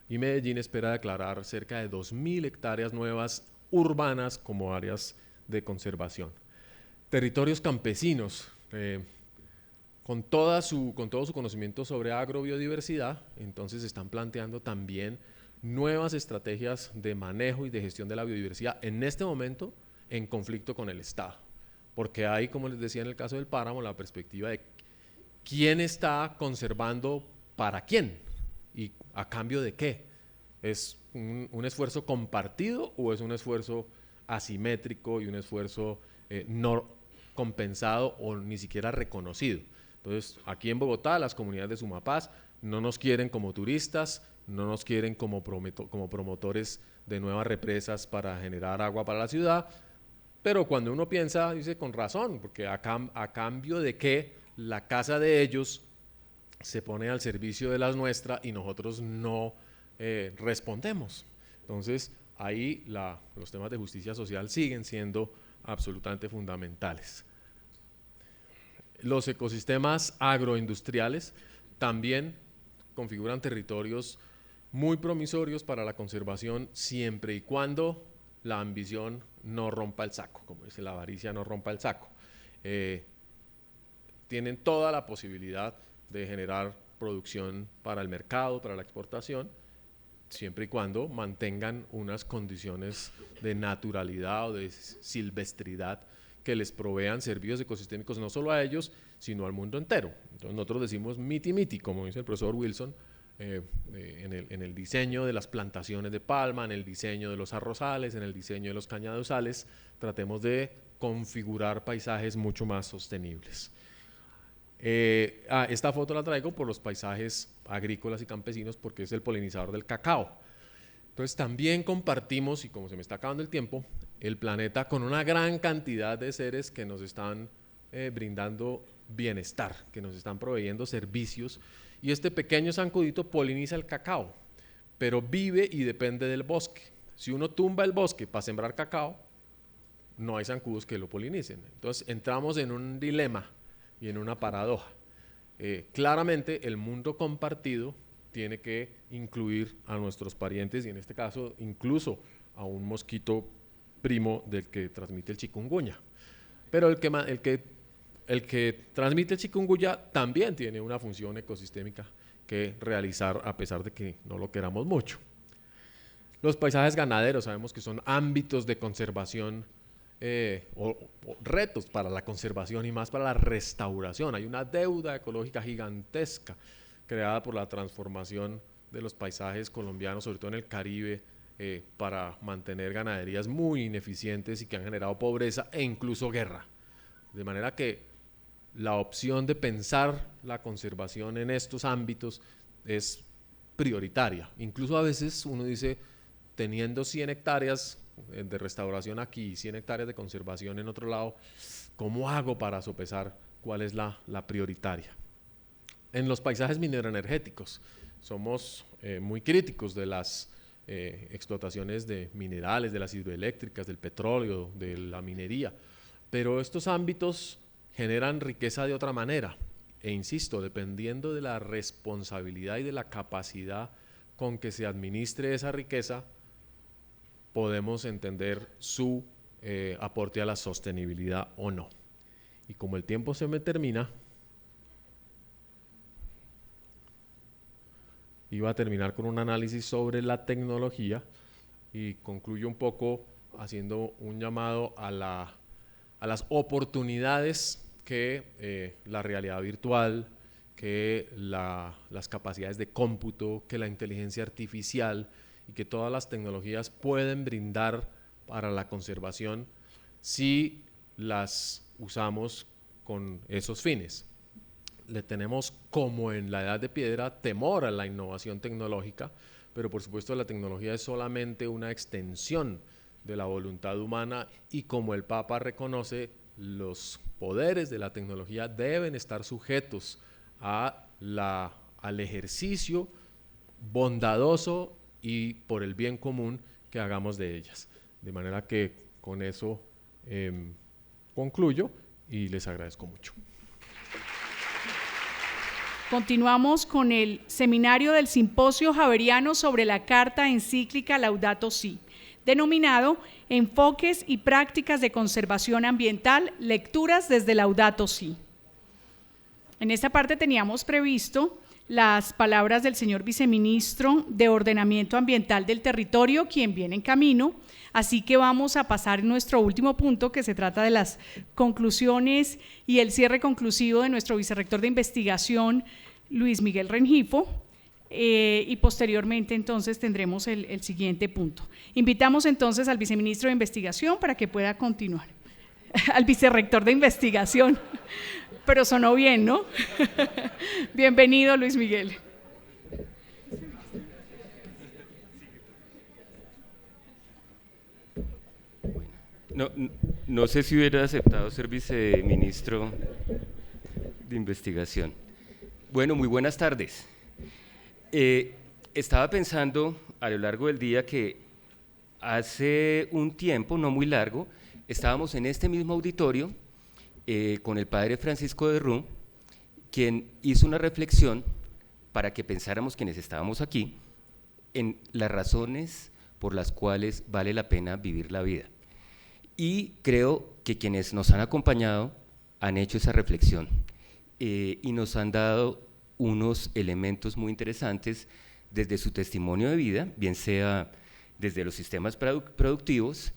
Y Medellín espera declarar cerca de 2.000 hectáreas nuevas urbanas como áreas de conservación. Territorios campesinos, con todo su conocimiento sobre agrobiodiversidad, entonces están planteando también nuevas estrategias de manejo y de gestión de la biodiversidad, en este momento en conflicto con el Estado, porque hay, como les decía en el caso del páramo, la perspectiva de quién está conservando para quién y a cambio de qué. ¿Es un esfuerzo compartido o es un esfuerzo asimétrico y un esfuerzo no compensado o ni siquiera reconocido? Entonces, aquí en Bogotá, las comunidades de Sumapaz no nos quieren como turistas, no nos quieren como promotores de nuevas represas para generar agua para la ciudad, pero cuando uno piensa, dice con razón, porque a cambio de que la casa de ellos se pone al servicio de las nuestras y nosotros no respondemos. Entonces, ahí los temas de justicia social siguen siendo absolutamente fundamentales. Los ecosistemas agroindustriales también configuran territorios muy promisorios para la conservación siempre y cuando la ambición no rompa el saco, como dice la avaricia, no rompa el saco. Tienen toda la posibilidad de generar producción para el mercado, para la exportación, siempre y cuando mantengan unas condiciones de naturalidad o de silvestridad que les provean servicios ecosistémicos no solo a ellos, sino al mundo entero. Entonces nosotros decimos miti miti, como dice el profesor Wilson, en el diseño de las plantaciones de palma, en el diseño de los arrozales, en el diseño de los cañaduzales, tratemos de configurar paisajes mucho más sostenibles. Esta foto la traigo por los paisajes agrícolas y campesinos porque es el polinizador del cacao. Entonces también compartimos, y como se me está acabando el tiempo, el planeta con una gran cantidad de seres que nos están brindando bienestar, que nos están proveyendo servicios, y este pequeño zancudito poliniza el cacao, pero vive y depende del bosque. Si uno tumba el bosque para sembrar cacao, no hay zancudos que lo polinicen. Entonces entramos en un dilema y en una paradoja. Claramente el mundo compartido tiene que incluir a nuestros parientes y en este caso incluso a un mosquito primo del que transmite el chikungunya. Pero el que transmite el chikungunya también tiene una función ecosistémica que realizar a pesar de que no lo queramos mucho. Los paisajes ganaderos sabemos que son ámbitos de conservación o retos para la conservación y más para la restauración. Hay una deuda ecológica gigantesca creada por la transformación de los paisajes colombianos, sobre todo en el Caribe, para mantener ganaderías muy ineficientes y que han generado pobreza e incluso guerra. De manera que la opción de pensar la conservación en estos ámbitos es prioritaria. Incluso a veces uno dice, teniendo 100 hectáreas de restauración aquí y 100 hectáreas de conservación en otro lado, ¿cómo hago para sopesar cuál es la prioritaria? En los paisajes mineroenergéticos somos muy críticos de las explotaciones de minerales, de las hidroeléctricas, del petróleo, de la minería, pero estos ámbitos generan riqueza de otra manera e insisto, dependiendo de la responsabilidad y de la capacidad con que se administre esa riqueza, podemos entender su aporte a la sostenibilidad o no. Y como el tiempo se me termina, iba a terminar con un análisis sobre la tecnología y concluyo un poco haciendo un llamado a las oportunidades que la realidad virtual, que las capacidades de cómputo, que la inteligencia artificial y que todas las tecnologías pueden brindar para la conservación si las usamos con esos fines. Le tenemos, como en la edad de piedra, temor a la innovación tecnológica, pero por supuesto la tecnología es solamente una extensión de la voluntad humana y como el Papa reconoce, los poderes de la tecnología deben estar sujetos al ejercicio bondadoso y por el bien común que hagamos de ellas. De manera que con eso concluyo y les agradezco mucho. Continuamos con el seminario del Simposio Javeriano sobre la Carta Encíclica Laudato Si, denominado Enfoques y Prácticas de Conservación Ambiental, Lecturas desde Laudato Si. En esta parte teníamos previsto las palabras del señor viceministro de Ordenamiento Ambiental del Territorio, quien viene en camino, así que vamos a pasar a nuestro último punto, que se trata de las conclusiones y el cierre conclusivo de nuestro vicerrector de investigación, Luis Miguel Rengifo, y posteriormente entonces tendremos el siguiente punto. Invitamos entonces al viceministro de Investigación para que pueda continuar, al vicerrector de Investigación, pero sonó bien, ¿no? Bienvenido, Luis Miguel. No sé si hubiera aceptado ser viceministro de Investigación. Bueno, muy buenas tardes. Estaba pensando a lo largo del día que hace un tiempo, no muy largo, estábamos en este mismo auditorio con el padre Francisco de Rú, quien hizo una reflexión para que pensáramos quienes estábamos aquí en las razones por las cuales vale la pena vivir la vida. Y creo que quienes nos han acompañado han hecho esa reflexión y nos han dado unos elementos muy interesantes desde su testimonio de vida, bien sea desde los sistemas productivos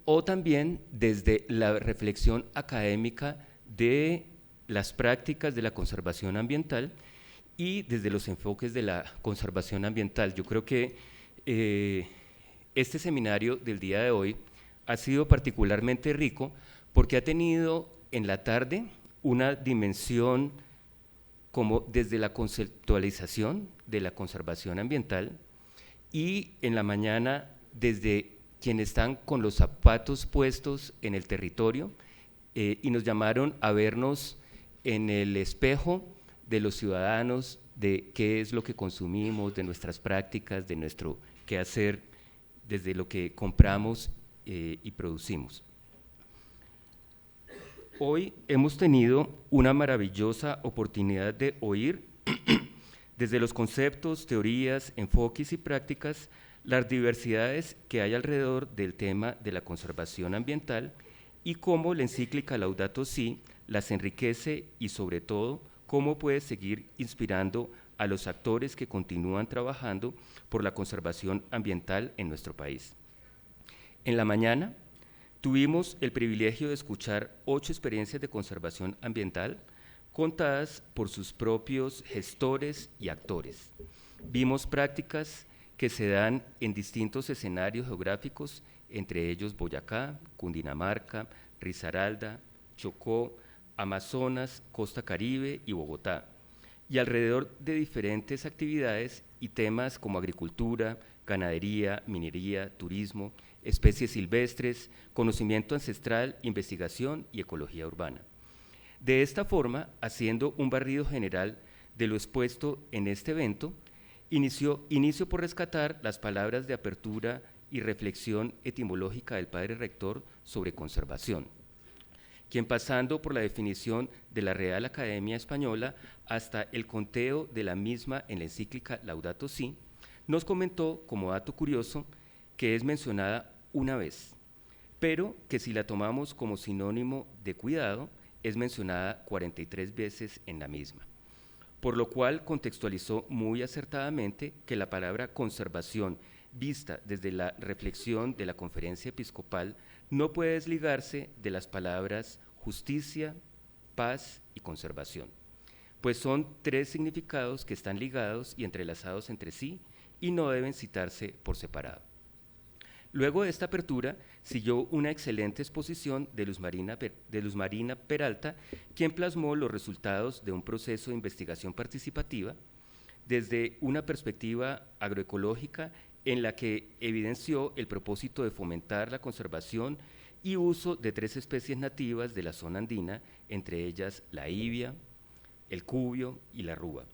o también desde la reflexión académica de las prácticas de la conservación ambiental y desde los enfoques de la conservación ambiental. Yo creo que este seminario del día de hoy ha sido particularmente rico porque ha tenido en la tarde una dimensión como desde la conceptualización de la conservación ambiental y en la mañana desde quienes están con los zapatos puestos en el territorio y nos llamaron a vernos en el espejo de los ciudadanos, de qué es lo que consumimos, de nuestras prácticas, de nuestro quehacer, desde lo que compramos y producimos. Hoy hemos tenido una maravillosa oportunidad de oír desde los conceptos, teorías, enfoques y prácticas las diversidades que hay alrededor del tema de la conservación ambiental y cómo la encíclica Laudato Si las enriquece y sobre todo cómo puede seguir inspirando a los actores que continúan trabajando por la conservación ambiental en nuestro país. En la mañana tuvimos el privilegio de escuchar 8 experiencias de conservación ambiental contadas por sus propios gestores y actores. Vimos prácticas que se dan en distintos escenarios geográficos, entre ellos Boyacá, Cundinamarca, Risaralda, Chocó, Amazonas, Costa Caribe y Bogotá, y alrededor de diferentes actividades y temas como agricultura, ganadería, minería, turismo, especies silvestres, conocimiento ancestral, investigación y ecología urbana. De esta forma, haciendo un barrido general de lo expuesto en este evento, inicio por rescatar las palabras de apertura y reflexión etimológica del padre rector sobre conservación, quien pasando por la definición de la Real Academia Española hasta el conteo de la misma en la encíclica Laudato Si, nos comentó como dato curioso que es mencionada una vez, pero que si la tomamos como sinónimo de cuidado, es mencionada 43 veces en la misma, por lo cual contextualizó muy acertadamente que la palabra conservación, vista desde la reflexión de la Conferencia Episcopal, no puede desligarse de las palabras justicia, paz y conservación, pues son 3 significados que están ligados y entrelazados entre sí y no deben citarse por separado. Luego de esta apertura siguió una excelente exposición de Luz Marina Peralta, quien plasmó los resultados de un proceso de investigación participativa desde una perspectiva agroecológica en la que evidenció el propósito de fomentar la conservación y uso de 3 especies nativas de la zona andina, entre ellas la ibia, el cubio y la rúa.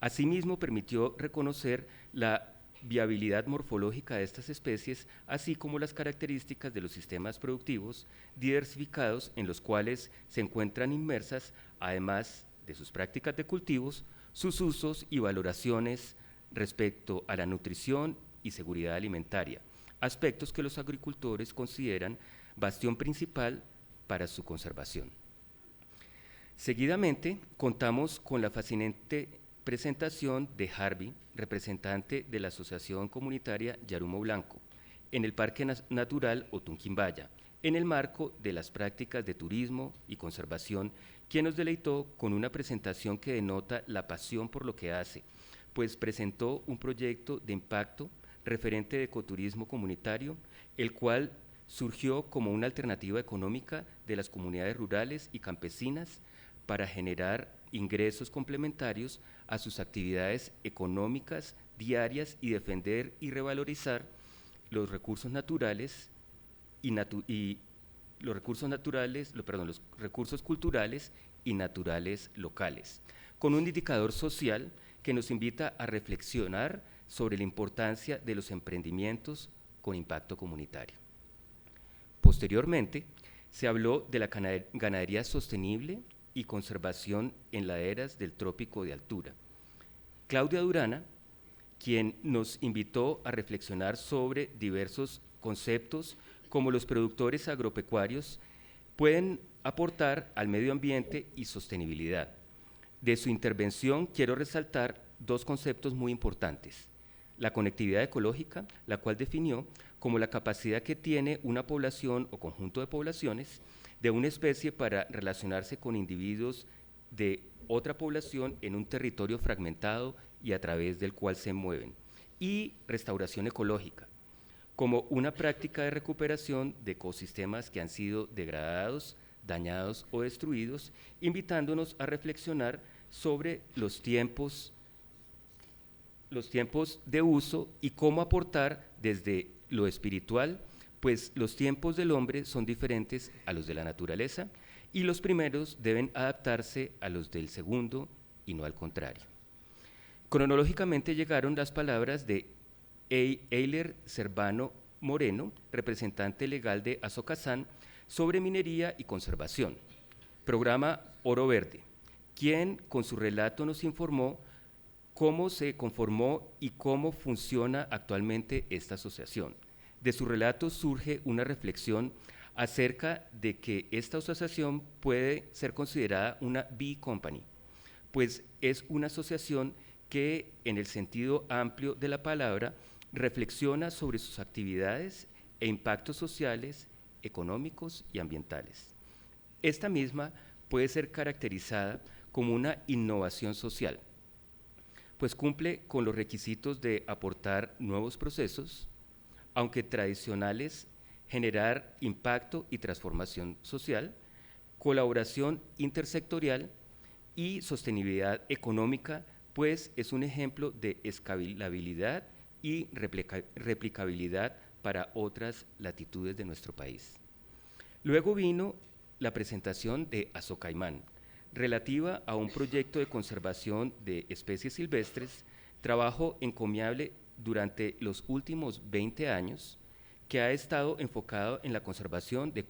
Asimismo, permitió reconocer la viabilidad morfológica de estas especies, así como las características de los sistemas productivos diversificados en los cuales se encuentran inmersas, además de sus prácticas de cultivos, sus usos y valoraciones respecto a la nutrición y seguridad alimentaria, aspectos que los agricultores consideran bastión principal para su conservación. Seguidamente, contamos con la fascinante presentación de Harvey, representante de la Asociación Comunitaria Yarumo Blanco, en el Parque Natural Otunquimbaya, en el marco de las prácticas de turismo y conservación, quien nos deleitó con una presentación que denota la pasión por lo que hace, pues presentó un proyecto de impacto referente de ecoturismo comunitario, el cual surgió como una alternativa económica de las comunidades rurales y campesinas para generar ingresos complementarios a sus actividades económicas diarias y defender y revalorizar los recursos naturales los recursos culturales y naturales locales, con un indicador social que nos invita a reflexionar sobre la importancia de los emprendimientos con impacto comunitario. Posteriormente, se habló de la ganadería sostenible y conservación en laderas del trópico de altura. Claudia Durana, quien nos invitó a reflexionar sobre diversos conceptos como los productores agropecuarios pueden aportar al medio ambiente y sostenibilidad, de su intervención quiero resaltar dos conceptos muy importantes: la conectividad ecológica, la cual definió como la capacidad que tiene una población o conjunto de poblaciones de una especie para relacionarse con individuos de otra población en un territorio fragmentado y a través del cual se mueven; y restauración ecológica, como una práctica de recuperación de ecosistemas que han sido degradados, dañados o destruidos, invitándonos a reflexionar sobre los tiempos de uso y cómo aportar desde lo espiritual, pues los tiempos del hombre son diferentes a los de la naturaleza y los primeros deben adaptarse a los del segundo y no al contrario. Cronológicamente llegaron las palabras de Eiler Servano Moreno, representante legal de Azokazán, sobre minería y conservación. Programa Oro Verde, quien con su relato nos informó cómo se conformó y cómo funciona actualmente esta asociación. De su relato surge una reflexión acerca de que esta asociación puede ser considerada una B-Company, pues es una asociación que, en el sentido amplio de la palabra, reflexiona sobre sus actividades e impactos sociales, económicos y ambientales. Esta misma puede ser caracterizada como una innovación social, pues cumple con los requisitos de aportar nuevos procesos, aunque tradicionales, generar impacto y transformación social, colaboración intersectorial y sostenibilidad económica, pues es un ejemplo de escalabilidad y replicabilidad para otras latitudes de nuestro país. Luego vino la presentación de Azocaimán, relativa a un proyecto de conservación de especies silvestres, trabajo encomiable durante los últimos 20 años, que ha estado enfocado en la conservación de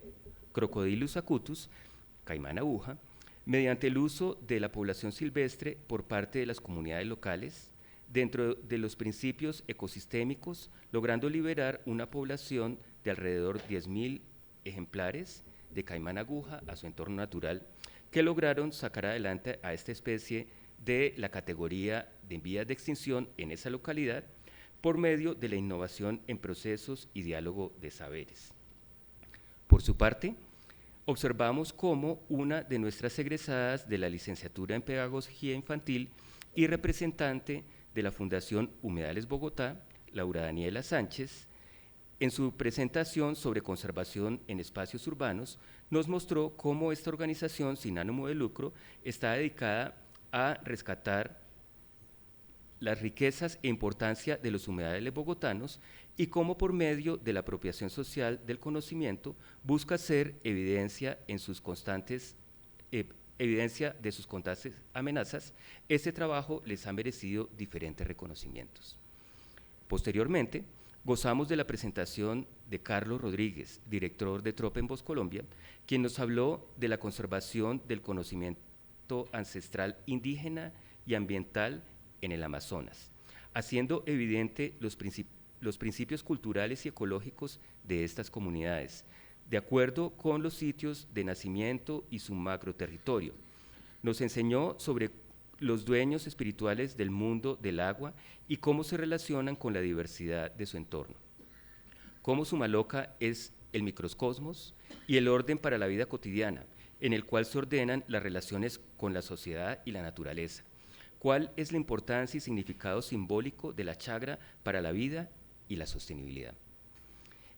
Crocodylus acutus, caimán aguja, mediante el uso de la población silvestre por parte de las comunidades locales, dentro de los principios ecosistémicos, logrando liberar una población de alrededor de 10.000 ejemplares de caimán aguja a su entorno natural, que lograron sacar adelante a esta especie de la categoría de en vías de extinción en esa localidad por medio de la innovación en procesos y diálogo de saberes. Por su parte, observamos cómo una de nuestras egresadas de la licenciatura en Pedagogía Infantil y representante de la Fundación Humedales Bogotá, Laura Daniela Sánchez, en su presentación sobre conservación en espacios urbanos, nos mostró cómo esta organización sin ánimo de lucro está dedicada a rescatar las riquezas e importancia de los humedales bogotanos y cómo por medio de la apropiación social del conocimiento busca hacer evidencia de sus constantes amenazas. Este trabajo les ha merecido diferentes reconocimientos. Posteriormente, gozamos de la presentación de Carlos Rodríguez, director de Tropenbos Colombia, quien nos habló de la conservación del conocimiento ancestral indígena y ambiental en el Amazonas, haciendo evidente los principios culturales y ecológicos de estas comunidades, de acuerdo con los sitios de nacimiento y su macroterritorio. Nos enseñó sobre los dueños espirituales del mundo del agua y cómo se relacionan con la diversidad de su entorno. Cómo Sumaloca es el microcosmos y el orden para la vida cotidiana, en el cual se ordenan las relaciones con la sociedad y la naturaleza. ¿Cuál es la importancia y significado simbólico de la chagra para la vida y la sostenibilidad?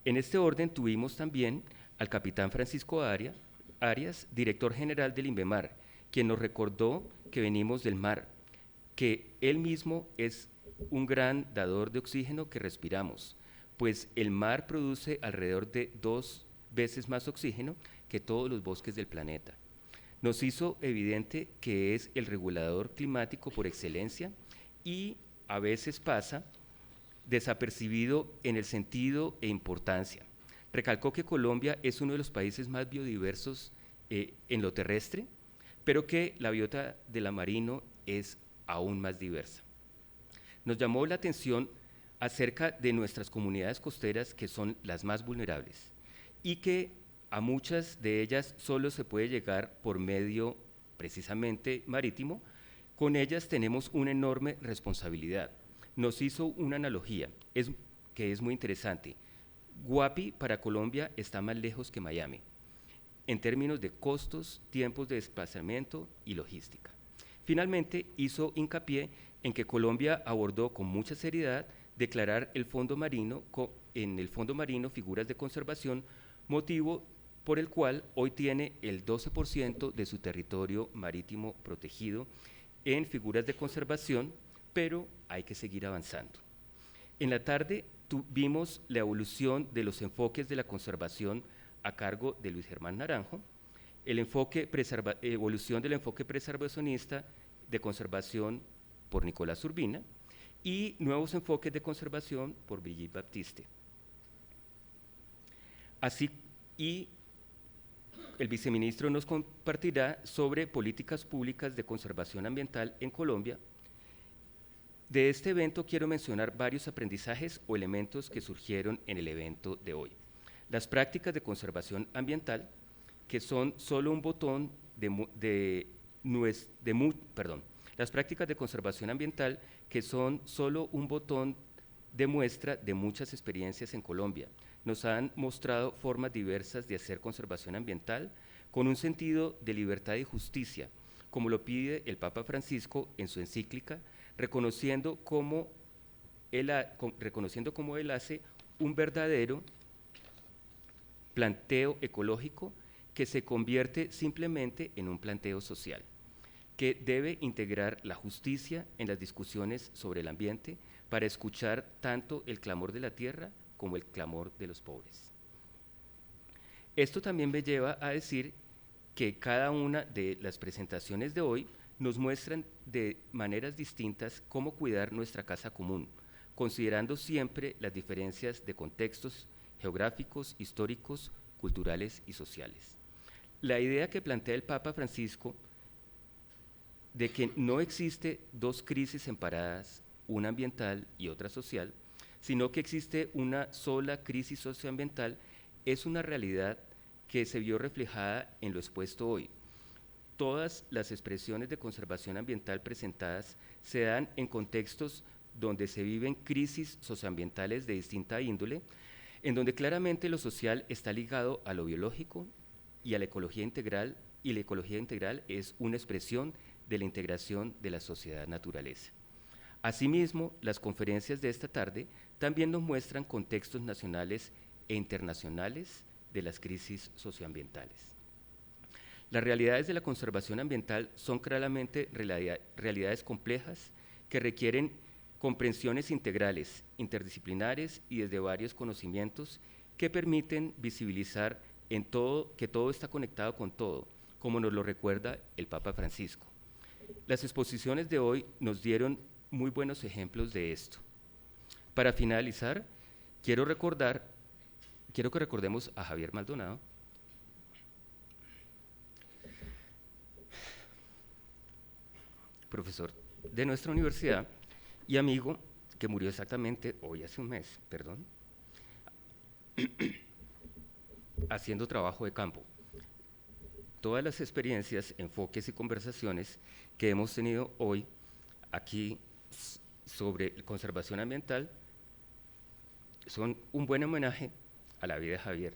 En este orden tuvimos también al capitán Francisco Arias, director general del INVEMAR, quien nos recordó que venimos del mar, que él mismo es un gran dador de oxígeno que respiramos, pues el mar produce alrededor de 2 veces más oxígeno que todos los bosques del planeta. Nos hizo evidente que es el regulador climático por excelencia y a veces pasa desapercibido en el sentido e importancia. Recalcó que Colombia es uno de los países más biodiversos en lo terrestre, pero que la biota de la marino es aún más diversa. Nos llamó la atención acerca de nuestras comunidades costeras, que son las más vulnerables y que a muchas de ellas solo se puede llegar por medio precisamente marítimo, Con ellas tenemos una enorme responsabilidad. Nos hizo una analogía que es muy interesante. Guapi para Colombia está más lejos que Miami, en términos de costos, tiempos de desplazamiento y logística. Finalmente, hizo hincapié en que Colombia abordó con mucha seriedad declarar en el fondo marino figuras de conservación, motivo por el cual hoy tiene el 12% de su territorio marítimo protegido en figuras de conservación, pero hay que seguir avanzando. En la tarde vimos la evolución de los enfoques de la conservación a cargo de Luis Germán Naranjo, evolución del enfoque preservacionista de conservación por Nicolás Urbina y nuevos enfoques de conservación por Brigitte Baptiste. Así, y el viceministro nos compartirá sobre políticas públicas de conservación ambiental en Colombia. De este evento quiero mencionar varios aprendizajes o elementos que surgieron en el evento de hoy. Las prácticas de conservación ambiental, que son solo un botón las prácticas de conservación ambiental, que son solo un botón de muestra de muchas experiencias en Colombia. Nos han mostrado formas diversas de hacer conservación ambiental con un sentido de libertad y justicia, como lo pide el Papa Francisco en su encíclica, reconociendo cómo él hace un verdadero planteo ecológico que se convierte simplemente en un planteo social, que debe integrar la justicia en las discusiones sobre el ambiente para escuchar tanto el clamor de la tierra como el clamor de los pobres. Esto también me lleva a decir que cada una de las presentaciones de hoy nos muestran de maneras distintas cómo cuidar nuestra casa común, considerando siempre las diferencias de contextos geográficos, históricos, culturales y sociales. La idea que plantea el Papa Francisco de que no existe dos crisis separadas, una ambiental y otra social, sino que existe una sola crisis socioambiental, es una realidad que se vio reflejada en lo expuesto hoy. Todas las expresiones de conservación ambiental presentadas se dan en contextos donde se viven crisis socioambientales de distinta índole, en donde claramente lo social está ligado a lo biológico y a la ecología integral, y la ecología integral es una expresión de la integración de la sociedad-naturaleza. Asimismo, las conferencias de esta tarde también nos muestran contextos nacionales e internacionales de las crisis socioambientales. Las realidades de la conservación ambiental son claramente realidades complejas que requieren comprensiones integrales, interdisciplinares y desde varios conocimientos que permiten visibilizar que todo está conectado con todo, como nos lo recuerda el Papa Francisco. Las exposiciones de hoy nos dieron muy buenos ejemplos de esto. Para finalizar, quiero que recordemos a Javier Maldonado, profesor de nuestra universidad y amigo que murió exactamente hoy hace un mes, haciendo trabajo de campo. Todas las experiencias, enfoques y conversaciones que hemos tenido hoy aquí sobre conservación ambiental son un buen homenaje a la vida de Javier,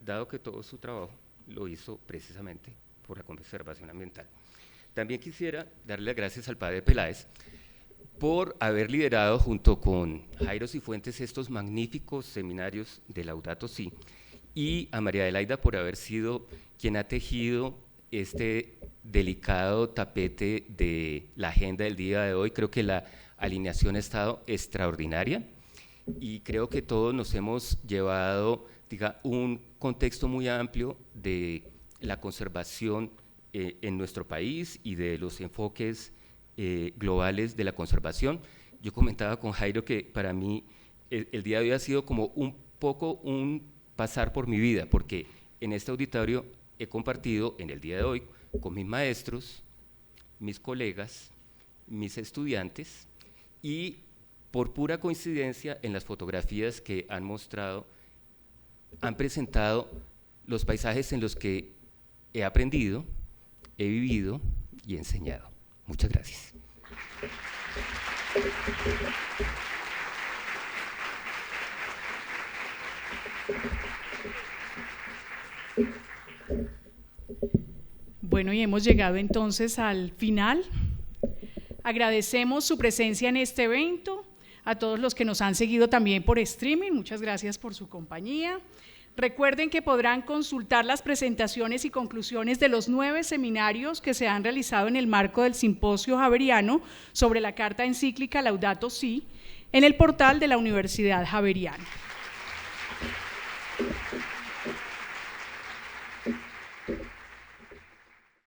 dado que todo su trabajo lo hizo precisamente por la conservación ambiental. También quisiera darle las gracias al padre Peláez por haber liderado junto con Jairo Cifuentes estos magníficos seminarios de Laudato Si, y a María Adelaida por haber sido quien ha tejido este delicado tapete de la agenda del día de hoy. Creo que la alineación ha estado extraordinaria y creo que todos nos hemos llevado un contexto muy amplio de la conservación en nuestro país y de los enfoques globales de la conservación. Yo comentaba con Jairo que para mí el día de hoy ha sido como un poco un pasar por mi vida, porque en este auditorio he compartido en el día de hoy con mis maestros, mis colegas, mis estudiantes, y por pura coincidencia en las fotografías que han mostrado, han presentado los paisajes en los que he aprendido, he vivido y he enseñado. Muchas gracias. Bueno, y hemos llegado entonces al final. Agradecemos su presencia en este evento, a todos los que nos han seguido también por streaming, muchas gracias por su compañía. Recuerden que podrán consultar las presentaciones y conclusiones de los 9 seminarios que se han realizado en el marco del Simposio Javeriano sobre la Carta Encíclica Laudato Si en el portal de la Universidad Javeriana.